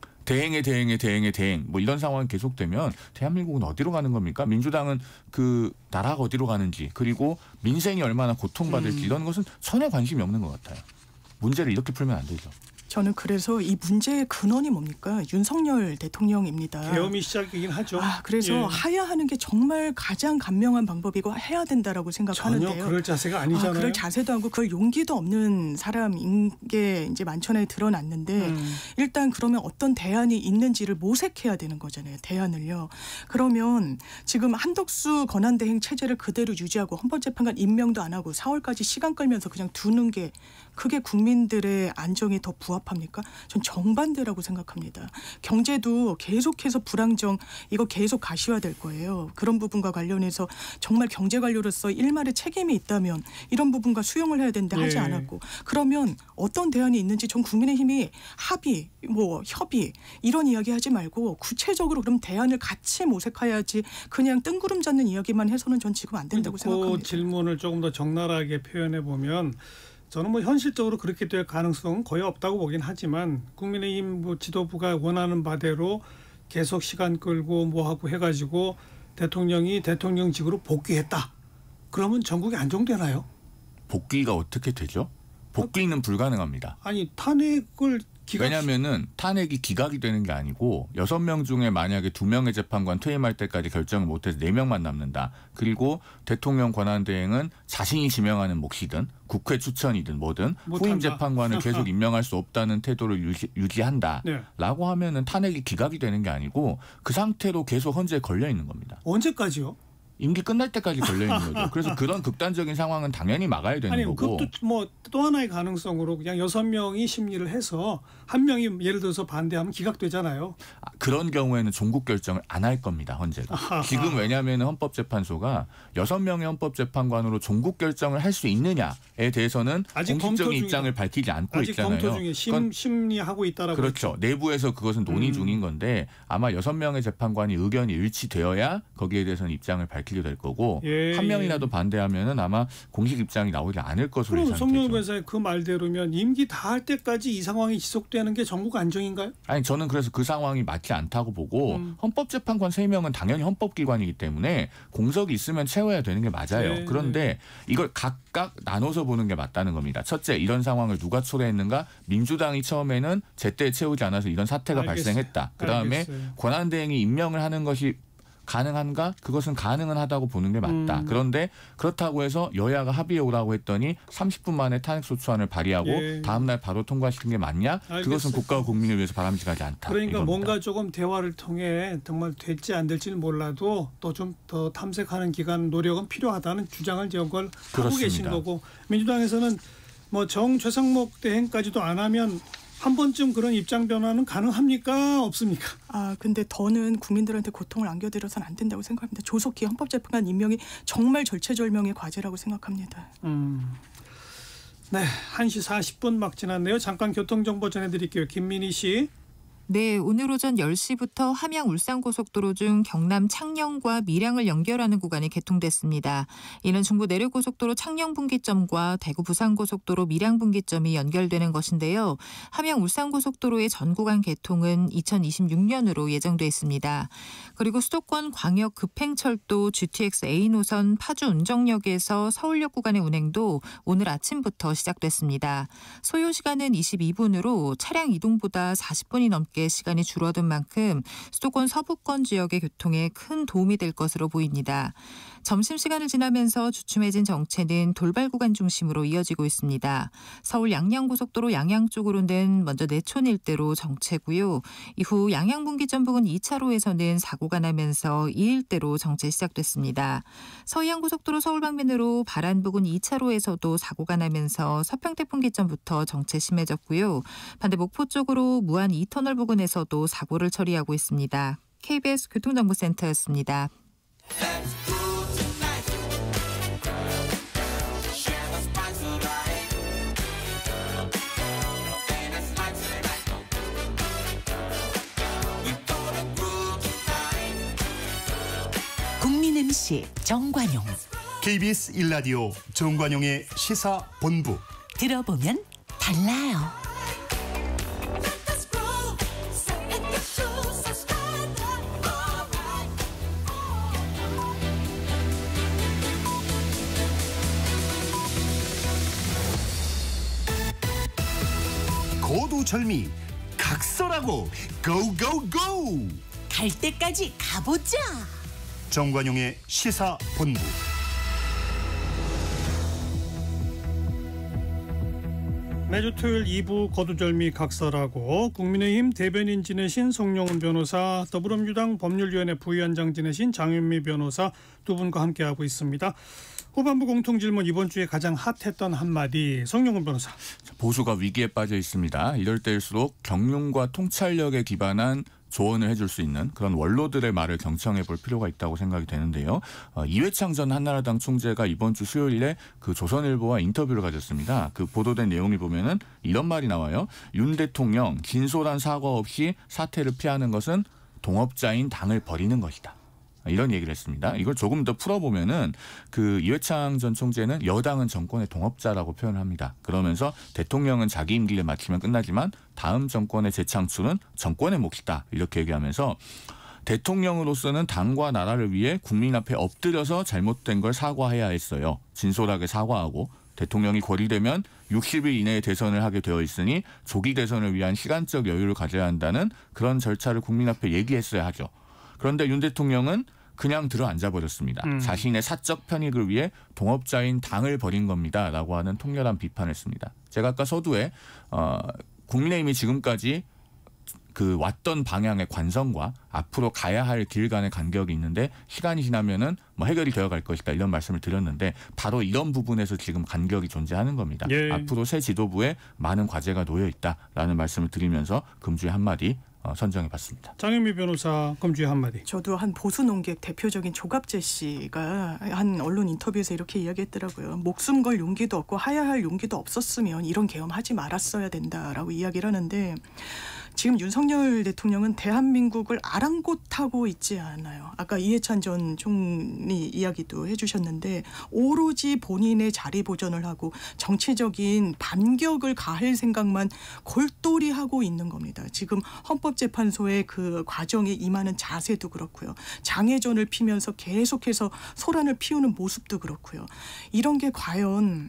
뭐 이런 상황이 계속되면 대한민국은 어디로 가는 겁니까? 민주당은 그 나라가 어디로 가는지 그리고 민생이 얼마나 고통받을지 이런 것은 전혀 관심이 없는 것 같아요. 문제를 이렇게 풀면 안 되죠. 저는 그래서 이 문제의 근원이 뭡니까? 윤석열 대통령입니다. 계엄이 시작이긴 하죠. 그래서 예. 하야하는 게 정말 가장 간명한 방법이고 해야 된다라고 생각하는데요. 전혀 그럴 자세가 아니잖아요. 그럴 자세도 하고 그럴 용기도 없는 사람인 게 이제 만천하에 드러났는데 일단 그러면 어떤 대안이 있는지를 모색해야 되는 거잖아요. 대안을요. 그러면 지금 한덕수 권한대행 체제를 그대로 유지하고 헌법재판관 임명도 안 하고 4월까지 시간 끌면서 그냥 두는 게 그게 국민들의 안정에 더 부합합니까? 전 정반대라고 생각합니다. 경제도 계속해서 불안정 이거 계속 가시화될 거예요. 그런 부분과 관련해서 정말 경제 관료로서 일말의 책임이 있다면 이런 부분과 수용을 해야 되는데 하지 않았고 그러면 어떤 대안이 있는지 전 국민의힘이 합의, 협의 이런 이야기 하지 말고 구체적으로 그럼 대안을 같이 모색해야지 그냥 뜬구름 잡는 이야기만 해서는 전 지금 안 된다고 생각합니다. 그 질문을 조금 더 적나라하게 표현해 보면 저는 뭐 현실적으로 그렇게 될 가능성은 거의 없다고 보긴 하지만 국민의힘 지도부가 원하는 바대로 계속 시간 끌고 뭐하고 해가지고 대통령이 대통령직으로 복귀했다. 그러면 전국이 안정되나요? 복귀가 어떻게 되죠? 복귀는 불가능합니다. 아니 탄핵을 왜냐하면은 탄핵이 기각이 되는 게 아니고 6명 중에 만약에 2명의 재판관 퇴임할 때까지 결정을 못해서 4명만 남는다. 그리고 대통령 권한대행은 자신이 지명하는 몫이든 국회 추천이든 뭐든 후임 재판관을 계속 임명할 수 없다는 태도를 유지한다라고 하면은 탄핵이 기각이 되는 게 아니고 그 상태로 계속 헌재에 걸려 있는 겁니다. 언제까지요? 임기 끝날 때까지 걸려 있는 거죠. 그래서 그런 극단적인 상황은 당연히 막아야 되는 거고. 그것도 뭐 또 하나의 가능성으로 그냥 6명이 심리를 해서 한 명이 예를 들어서 반대하면 기각되잖아요. 그런 경우에는 종국 결정을 안 할 겁니다. 헌재가. 지금 왜냐하면 헌법재판소가 6명의 헌법재판관으로 종국 결정을 할 수 있느냐에 대해서는 공식적인 입장을 밝히지 않고 아직 있잖아요. 검토 중에 심리하고 있다라고. 그렇죠. 내부에서 그것은 논의 중인 건데 아마 6명의 재판관이 의견이 일치되어야 거기에 대해서는 입장을 밝히게 될 거고 한 명이라도 반대하면은 아마 공식 입장이 나오지 않을 것으로 예상되죠. 성룡 변호사의 그 말대로면 임기 다 할 때까지 이 상황이 지속되는 게 전국 안정인가요? 아니 저는 그래서 그 상황이 맞지 않다고 보고 헌법재판관 3명은 당연히 헌법기관이기 때문에 공석이 있으면 채워야 되는 게 맞아요. 그런데 이걸 각각 나눠서 보는 게 맞다는 겁니다. 첫째, 이런 상황을 누가 초래했는가? 민주당이 처음에는 제때 채우지 않아서 이런 사태가 발생했다. 그다음에 권한대행이 임명을 하는 것이 가능한가? 그것은 가능은 하다고 보는 게 맞다. 그런데 그렇다고 해서 여야가 합의해 오라고 했더니 30분 만에 탄핵소추안을 발의하고 다음 날 바로 통과시킨 게 맞냐? 그것은 국가와 국민을 위해서 바람직하지 않다. 그러니까 이겁니다. 뭔가 조금 대화를 통해 정말 될지 안 될지는 몰라도 또 좀 더 탐색하는 기간 노력은 필요하다는 주장을 지역을 하고 계신 거고 민주당에서는 뭐 최상목 대행까지도 안 하면 한 번쯤 그런 입장 변화는 가능합니까? 없습니까? 근데 더는 국민들한테 고통을 안겨드려서는 안 된다고 생각합니다. 조속히 헌법재판관 임명이 정말 절체절명의 과제라고 생각합니다. 네, 1시 40분 막 지났네요. 잠깐 교통정보 전해드릴게요. 김민희 씨. 네, 오늘 오전 10시부터 함양 울산고속도로 중 경남 창녕과 밀양을 연결하는 구간이 개통됐습니다. 이는 중부 내륙고속도로 창녕분기점과 대구 부산고속도로 밀양분기점이 연결되는 것인데요. 함양 울산고속도로의 전 구간 개통은 2026년으로 예정돼 있습니다. 그리고 수도권 광역 급행철도 GTX A 노선 파주 운정역에서 서울역 구간의 운행도 오늘 아침부터 시작됐습니다. 소요 시간은 22분으로 차량 이동보다 40분이 넘게 시간이 줄어든 만큼 수도권 서부권 지역의 교통에 큰 도움이 될 것으로 보입니다. 점심시간을 지나면서 주춤해진 정체는 돌발 구간 중심으로 이어지고 있습니다. 서울 양양고속도로 양양 쪽으로는 먼저 내촌 일대로 정체고요. 이후 양양분기점 부근 2차로에서는 사고가 나면서 이 일대로 정체 시작됐습니다. 서해안고속도로 서울 방면으로 바란 부근 2차로에서도 사고가 나면서 서평택 분기점부터 정체 심해졌고요. 반대 목포 쪽으로 무안 2터널 부근에서도 사고를 처리하고 있습니다. KBS 교통정보센터였습니다. 국민 MC 정관용. KBS 1라디오 정관용의 시사본부. 들어보면 달라요. 고두절미 각설하고 고고고. 갈 때까지 가보자. 정관용의 시사본부. 매주 토요일 2부 거두절미 각설하고 국민의힘 대변인 지내신 송영훈 변호사, 더불어민주당 법률위원회 부위원장 지내신 장윤미 변호사 두 분과 함께하고 있습니다. 후반부 공통질문 이번 주에 가장 핫했던 한마디, 송영훈 변호사. 보수가 위기에 빠져 있습니다. 이럴 때일수록 경륜과 통찰력에 기반한 조언을 해줄 수 있는 그런 원로들의 말을 경청해 볼 필요가 있다고 생각이 되는데요. 이회창 전 한나라당 총재가 이번 주 수요일에 그 조선일보와 인터뷰를 가졌습니다. 그 보도된 내용을 보면은 이런 말이 나와요. 윤 대통령 진솔한 사과 없이 사퇴를 피하는 것은 동업자인 당을 버리는 것이다. 이런 얘기를 했습니다. 이걸 조금 더 풀어보면은 그 이회창 전 총재는 여당은 정권의 동업자라고 표현을 합니다. 그러면서 대통령은 자기 임기를 마치면 끝나지만 다음 정권의 재창출은 정권의 몫이다. 이렇게 얘기하면서 대통령으로서는 당과 나라를 위해 국민 앞에 엎드려서 잘못된 걸 사과해야 했어요. 진솔하게 사과하고 대통령이 고리되면 60일 이내에 대선을 하게 되어 있으니 조기 대선을 위한 시간적 여유를 가져야 한다는 그런 절차를 국민 앞에 얘기했어야 하죠. 그런데 윤 대통령은 그냥 들어앉아버렸습니다. 자신의 사적 편익을 위해 동업자인 당을 버린 겁니다. 라고 하는 통렬한 비판을 했습니다. 제가 아까 서두에 국민의힘이 지금까지 그 왔던 방향의 관성과 앞으로 가야 할 길 간의 간격이 있는데 시간이 지나면은 뭐 해결이 되어갈 것이다 이런 말씀을 드렸는데 바로 이런 부분에서 지금 간격이 존재하는 겁니다. 예. 앞으로 새 지도부에 많은 과제가 놓여 있다라는 말씀을 드리면서 금주의 한마디 선정해봤습니다. 장윤미 변호사 금주의 한마디. 저도 한 보수 농객 대표적인 조갑재 씨가 한 언론 인터뷰에서 이렇게 이야기했더라고요. 목숨 걸 용기도 없고 하야할 용기도 없었으면 이런 계엄하지 말았어야 된다라고 이야기를 하는데 지금 윤석열 대통령은 대한민국을 아랑곳하고 있지 않아요. 아까 이해찬 전 총리 이야기도 해주셨는데 오로지 본인의 자리 보전을 하고 정치적인 반격을 가할 생각만 골똘히 하고 있는 겁니다. 지금 헌법재판소의 그 과정에 임하는 자세도 그렇고요. 장애전을 피면서 계속해서 소란을 피우는 모습도 그렇고요. 이런 게 과연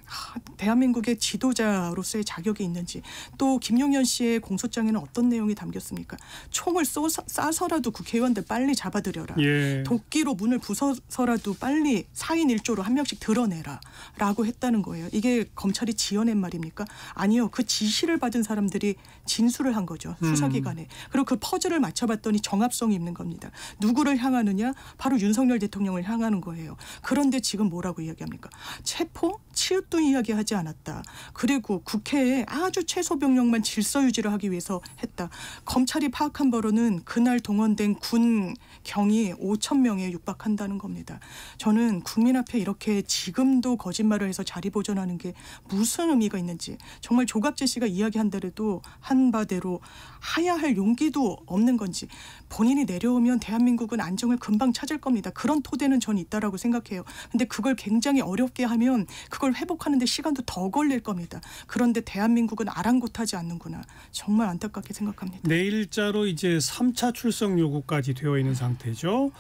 대한민국의 지도자로서의 자격이 있는지, 또 김용현 씨의 공소장에는 어떤 내용이 담겼습니까? 총을 쏴서라도 국회의원들 빨리 잡아들여라. 예. 도끼로 문을 부숴서라도 빨리 4인 1조로 한 명씩 드러내라 라고 했다는 거예요. 이게 검찰이 지어낸 말입니까? 아니요. 그 지시를 받은 사람들이 진술을 한 거죠. 수사기관에. 그리고 그 퍼즐을 맞춰봤더니 정합성이 있는 겁니다. 누구를 향하느냐? 바로 윤석열 대통령을 향하는 거예요. 그런데 지금 뭐라고 이야기합니까? 체포? 치읓도 이야기하지 않았다. 그리고 국회에 아주 최소 병력만 질서 유지를 하기 위해서 했다. 검찰이 파악한 바로는 그날 동원된 군 경이 5,000명에 육박한다는 겁니다. 저는 국민 앞에 이렇게 지금도 거짓말을 해서 자리 보존하는 게 무슨 의미가 있는지, 정말 조갑재 씨가 이야기한다래도 한 바대로 하야 할 용기도 없는 건지, 본인이 내려오면 대한민국은 안정을 금방 찾을 겁니다. 그런 토대는 전 있다라고 생각해요. 근데 그걸 굉장히 어렵게 하면 그걸 회복하는 데 시간도 더 걸릴 겁니다. 그런데 대한민국은 아랑곳하지 않는구나. 정말 안타깝게 생각합니다. 내일자로 이제 3차 출석 요구까지 되어 있는 상태죠.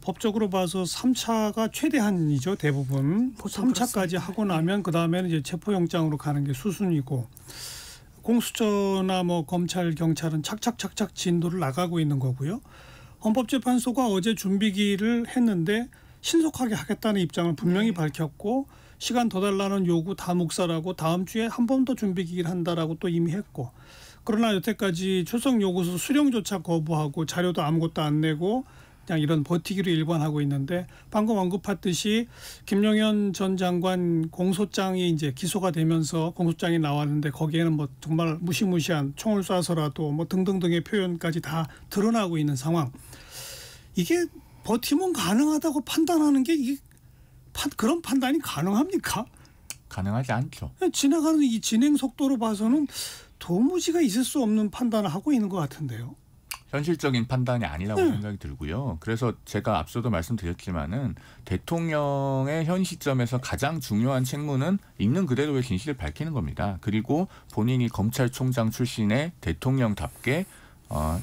법적으로 봐서 3차가 최대한이죠. 대부분 3차까지 하고 나면 그 다음에는 이제 체포영장으로 가는 게 수순이고, 공수처나 뭐 검찰, 경찰은 착착 진도를 나가고 있는 거고요. 헌법재판소가 어제 준비기를 했는데 신속하게 하겠다는 입장을 분명히 밝혔고, 시간 더 달라는 요구 다 묵살하고 다음 주에 한 번 더 준비기를 한다라고 또 이미 했고, 그러나 여태까지 출석 요구서 수령조차 거부하고 자료도 아무것도 안 내고 그냥 이런 버티기로 일관하고 있는데, 방금 언급했듯이 김용현 전 장관 공소장이 이제 기소가 되면서 공소장이 나왔는데 거기에는 뭐 정말 무시무시한 총을 쏴서라도 뭐 등등등의 표현까지 다 드러나고 있는 상황. 이게 버티면 가능하다고 판단하는 게 이게 그런 판단이 가능합니까? 가능하지 않죠. 지나가는 이 진행 속도로 봐서는 도무지가 있을 수 없는 판단을 하고 있는 것 같은데요. 현실적인 판단이 아니라고 생각이 들고요. 그래서 제가 앞서도 말씀드렸지만은 대통령의 현 시점에서 가장 중요한 책무는 있는 그대로의 진실을 밝히는 겁니다. 그리고 본인이 검찰총장 출신의 대통령답게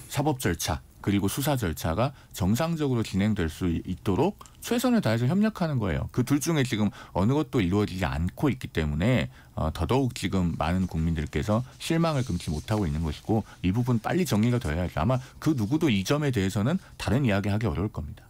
사법 절차 그리고 수사 절차가 정상적으로 진행될 수 있도록 최선을 다해서 협력하는 거예요. 그 둘 중에 지금 어느 것도 이루어지지 않고 있기 때문에 더더욱 지금 많은 국민들께서 실망을 금치 못하고 있는 것이고, 이 부분 빨리 정리가 돼야죠. 아마 그 누구도 이 점에 대해서는 다른 이야기하기 어려울 겁니다.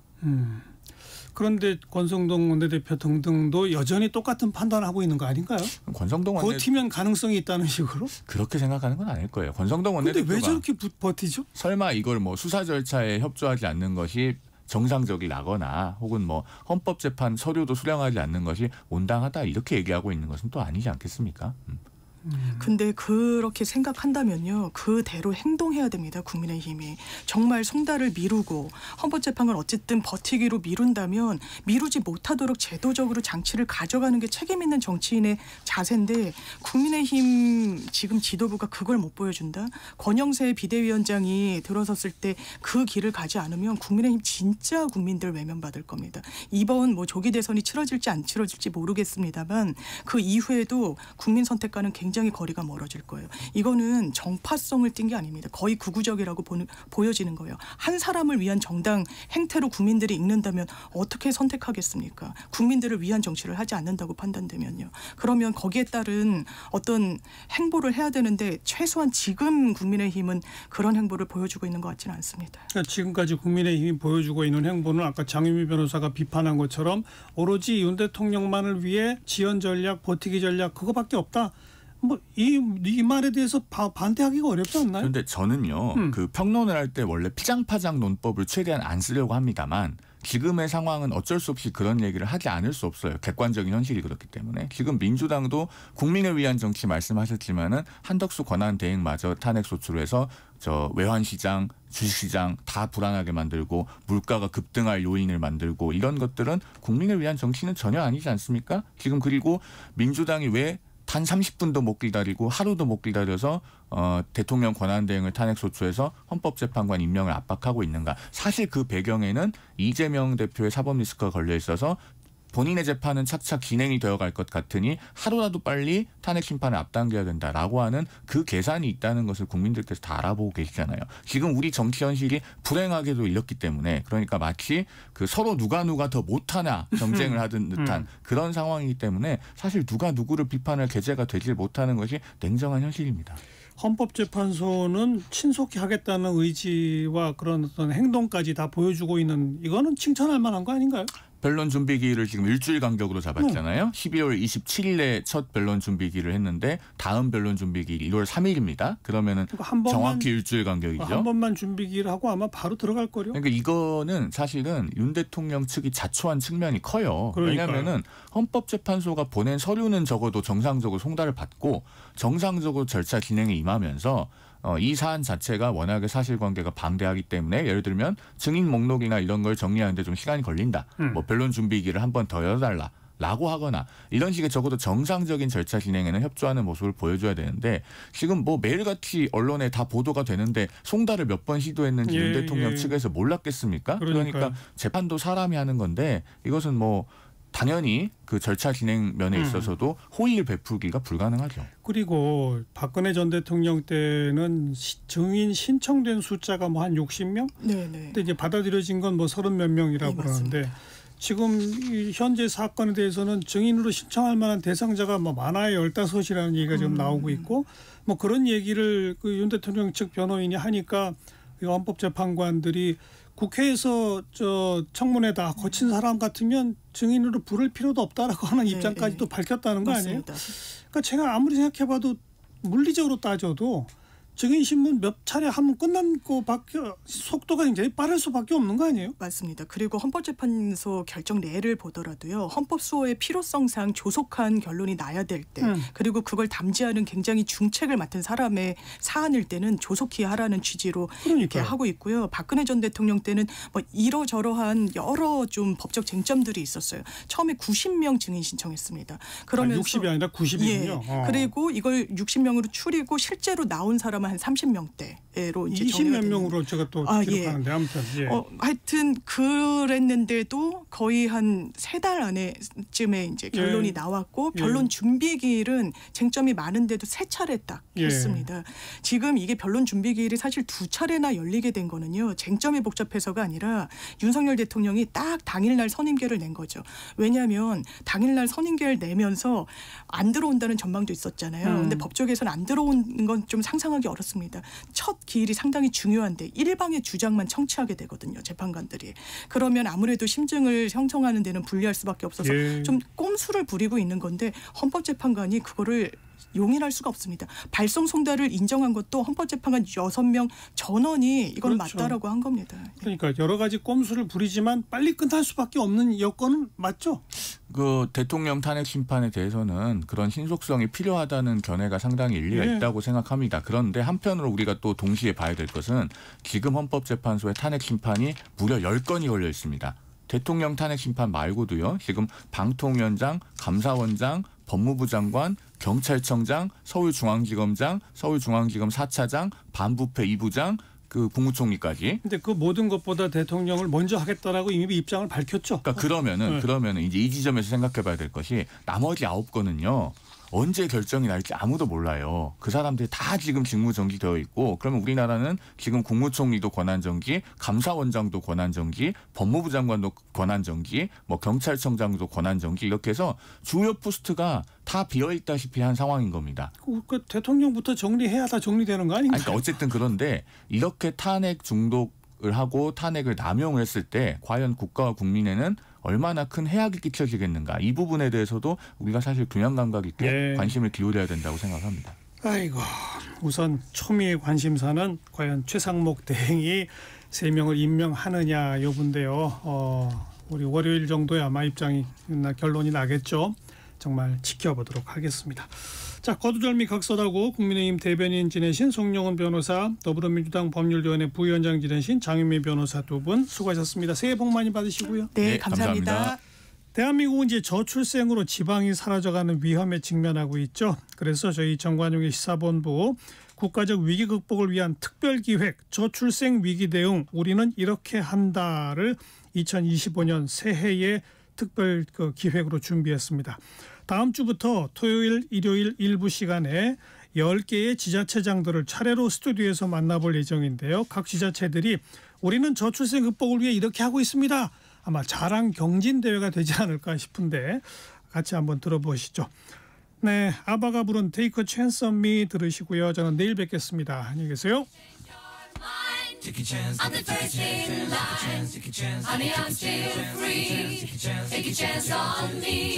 그런데 권성동 원내대표 등등도 여전히 똑같은 판단을 하고 있는 거 아닌가요? 권성동 버티면 가능성이 있다는 식으로? 그렇게 생각하는 건 아닐 거예요. 권성동 원내대표가 근데 왜 저렇게 버티죠? 설마 이걸 뭐 수사 절차에 협조하지 않는 것이 정상적이라거나 혹은 뭐 헌법재판 서류도 수령하지 않는 것이 온당하다 이렇게 얘기하고 있는 것은 또 아니지 않겠습니까? 근데 그렇게 생각한다면요, 그대로 행동해야 됩니다. 국민의힘이 정말 송달을 미루고 헌법재판을 어쨌든 버티기로 미룬다면 미루지 못하도록 제도적으로 장치를 가져가는 게 책임 있는 정치인의 자세인데, 국민의힘 지금 지도부가 그걸 못 보여준다. 권영세 비대위원장이 들어섰을 때 그 길을 가지 않으면 국민의힘 진짜 국민들 외면받을 겁니다. 이번 뭐 조기 대선이 치러질지 안 치러질지 모르겠습니다만 그 이후에도 국민 선택과는 굉장히 거리가 멀어질 거예요. 이거는 정파성을 띈 게 아닙니다. 거의 극우적이라고 보여지는 거예요. 한 사람을 위한 정당 행태로 국민들이 읽는다면 어떻게 선택하겠습니까? 국민들을 위한 정치를 하지 않는다고 판단되면요. 그러면 거기에 따른 어떤 행보를 해야 되는데, 최소한 지금 국민의힘은 그런 행보를 보여주고 있는 것 같지는 않습니다. 그러니까 지금까지 국민의힘이 보여주고 있는 행보는 아까 장유미 변호사가 비판한 것처럼 오로지 윤 대통령만을 위해 지연 전략, 버티기 전략 그거밖에 없다. 뭐 이 말에 대해서 반대하기가 어렵지 않나요? 그런데 저는요, 그 평론을 할 때 원래 피장파장 논법을 최대한 안 쓰려고 합니다만, 지금의 상황은 어쩔 수 없이 그런 얘기를 하지 않을 수 없어요. 객관적인 현실이 그렇기 때문에. 지금 민주당도 국민을 위한 정치 말씀하셨지만은 한덕수 권한 대행마저 탄핵 소추로 해서 저 외환시장, 주식시장 다 불안하게 만들고 물가가 급등할 요인을 만들고, 이런 것들은 국민을 위한 정치는 전혀 아니지 않습니까? 지금 그리고 민주당이 왜 단 30분도 못 기다리고 하루도 못 기다려서 대통령 권한대행을 탄핵소추해서 헌법재판관 임명을 압박하고 있는가. 사실 그 배경에는 이재명 대표의 사법 리스크가 걸려 있어서 본인의 재판은 착착 진행이 되어갈 것 같으니 하루라도 빨리 탄핵 심판을 앞당겨야 된다라고 하는 그 계산이 있다는 것을 국민들께서 다 알아보고 계시잖아요. 지금 우리 정치 현실이 불행하게도 이렇기 때문에, 그러니까 마치 그 서로 누가 더 못하나 경쟁을 하던 듯한 그런 상황이기 때문에 사실 누가 누구를 비판할 계제가 되질 못하는 것이 냉정한 현실입니다. 헌법재판소는 신속히 하겠다는 의지와 그런 어떤 행동까지 다 보여주고 있는, 이거는 칭찬할 만한 거 아닌가요? 변론 준비기를 지금 일주일 간격으로 잡았잖아요. 12월 27일에 첫 변론 준비기를 했는데 다음 변론 준비기 1월 3일입니다. 그러면은 그러니까 정확히 일주일 간격이죠. 한 번만 준비기를 하고 아마 바로 들어갈 거요. 그러니까 이거는 사실은 윤 대통령 측이 자초한 측면이 커요. 그러니까요. 왜냐하면은 헌법재판소가 보낸 서류는 적어도 정상적으로 송달을 받고 정상적으로 절차 진행에 임하면서 이 사안 자체가 워낙에 사실관계가 방대하기 때문에 예를 들면 증인 목록이나 이런 걸 정리하는데 좀 시간이 걸린다. 뭐 변론 준비기를 한 번 더 열어달라. 라고 하거나 이런 식의 적어도 정상적인 절차 진행에는 협조하는 모습을 보여줘야 되는데 지금 뭐 매일같이 언론에 다 보도가 되는데 송달을 몇 번 시도했는지 윤 대통령 측에서 몰랐겠습니까? 그러니까 재판도 사람이 하는 건데 이것은 뭐 당연히 그 절차 진행 면에 있어서도 호의를 베풀기가 불가능하죠. 그리고 박근혜 전 대통령 때는 증인 신청된 숫자가 뭐 한 60명? 네네. 근데 이제 받아들여진 건 뭐 30몇 명이라고 그러는데 지금 이 현재 사건에 대해서는 증인으로 신청할 만한 대상자가 뭐 많아야 15이라는 얘기가 지금 나오고 있고 뭐 그런 얘기를 그 윤 대통령 측 변호인이 하니까 헌법재판관들이 국회에서 저 청문회다 거친 사람 같으면 증인으로 부를 필요도 없다라고 하는 입장까지도 밝혔다는 거 아니에요? 그러니까 제가 아무리 생각해봐도 물리적으로 따져도 증인 신문 몇 차례 하면 끝난 거밖에 속도가 굉장히 빠를 수밖에 없는 거 아니에요? 맞습니다. 그리고 헌법재판소 결정 내를 보더라도요. 헌법 수호의 필요성상 조속한 결론이 나야 될 때 그리고 그걸 담지하는 굉장히 중책을 맡은 사람의 사안일 때는 조속히 하라는 취지로 이렇게 하고 있고요. 박근혜 전 대통령 때는 뭐 이러저러한 여러 좀 법적 쟁점들이 있었어요. 처음에 90명 증인 신청했습니다. 그러면서 60이 아니라 90이군요. 그리고 이걸 60명으로 줄이고 실제로 나온 사람은 한 30명대로 이제 20몇 명으로 제가 또 기록하는데 아무튼 하여튼 그랬는데도 거의 한 3달 안에쯤에 이제 결론이 나왔고 변론 준비기일은 쟁점이 많은데도 3차례 딱 했습니다. 지금 이게 변론 준비기일이 사실 2차례나 열리게 된 거는요. 쟁점이 복잡해서가 아니라 윤석열 대통령이 딱 당일날 선임계를 낸 거죠. 왜냐하면 당일날 선임계를 내면서 안 들어온다는 전망도 있었잖아요. 근데 법조계에서는 안 들어오는 건 좀 상상하기 어렵습니다. 첫 기일이 상당히 중요한데 일방의 주장만 청취하게 되거든요. 재판관들이. 그러면 아무래도 심증을 형성하는 데는 불리할 수밖에 없어서 좀 꼼수를 부리고 있는 건데 헌법재판관이 그거를 용인할 수가 없습니다. 발송 송달을 인정한 것도 헌법재판관 6명 전원이 이건 맞다라고 한 겁니다. 그러니까 여러 가지 꼼수를 부리지만 빨리 끝날 수밖에 없는 여건은 맞죠? 그 대통령 탄핵 심판에 대해서는 그런 신속성이 필요하다는 견해가 상당히 일리가 있다고 생각합니다. 그런데 한편으로 우리가 또 동시에 봐야 될 것은 지금 헌법재판소의 탄핵 심판이 무려 10건이 걸려 있습니다. 대통령 탄핵 심판 말고도요. 지금 방통위원장, 감사원장, 법무부 장관, 경찰청장, 서울중앙지검장, 서울중앙지검 4차장, 반부패 2부장, 그 국무총리까지. 근데 그 모든 것보다 대통령을 먼저 하겠다라고 이미 입장을 밝혔죠. 그러니까 그러면은 이제 이 지점에서 생각해봐야 될 것이 나머지 9건은요. 언제 결정이 날지 아무도 몰라요. 그 사람들이 다 지금 직무정지되어 있고 그러면 우리나라는 지금 국무총리도 권한정지, 감사원장도 권한정지, 법무부 장관도 권한정지, 뭐 경찰청장도 권한정지 이렇게 해서 주요 포스트가 다 비어있다시피 한 상황인 겁니다. 그 대통령부터 정리해야 다 정리되는 거 아닌가요? 그러니까 어쨌든 그런데 이렇게 탄핵 중독을 하고 탄핵을 남용을 했을 때 과연 국가와 국민에는 얼마나 큰 해악이 끼쳐지겠는가. 이 부분에 대해서도 우리가 사실 균형 감각 있게 관심을 기울여야 된다고 생각합니다. 아이고, 우선 초미의 관심사는 과연 최상목 대행이 3명을 임명하느냐 여부인데요. 우리 월요일 정도에 아마 결론이 나겠죠. 정말 지켜보도록 하겠습니다. 자, 거두절미 각설하고 국민의힘 대변인 지내신 송영훈 변호사, 더불어민주당 법률위원회 부위원장 지내신 장윤미 변호사 두 분 수고하셨습니다. 새해 복 많이 받으시고요. 네, 감사합니다. 대한민국은 이제 저출생으로 지방이 사라져가는 위험에 직면하고 있죠. 그래서 저희 정관용의 시사본부 국가적 위기 극복을 위한 특별기획 저출생 위기 대응 우리는 이렇게 한다를 2025년 새해에 특별 기획으로 준비했습니다. 다음 주부터 토요일, 일요일 일부 시간에 10개의 지자체장들을 차례로 스튜디오에서 만나볼 예정인데요. 각 지자체들이 우리는 저출생 극복을 위해 이렇게 하고 있습니다. 아마 자랑 경진 대회가 되지 않을까 싶은데 같이 한번 들어보시죠. 네, 아바가 부른 Take a Chance on Me 들으시고요. 저는 내일 뵙겠습니다. 안녕히 계세요. I'm the first in line. Honey, I'm still free. Take a chance on me.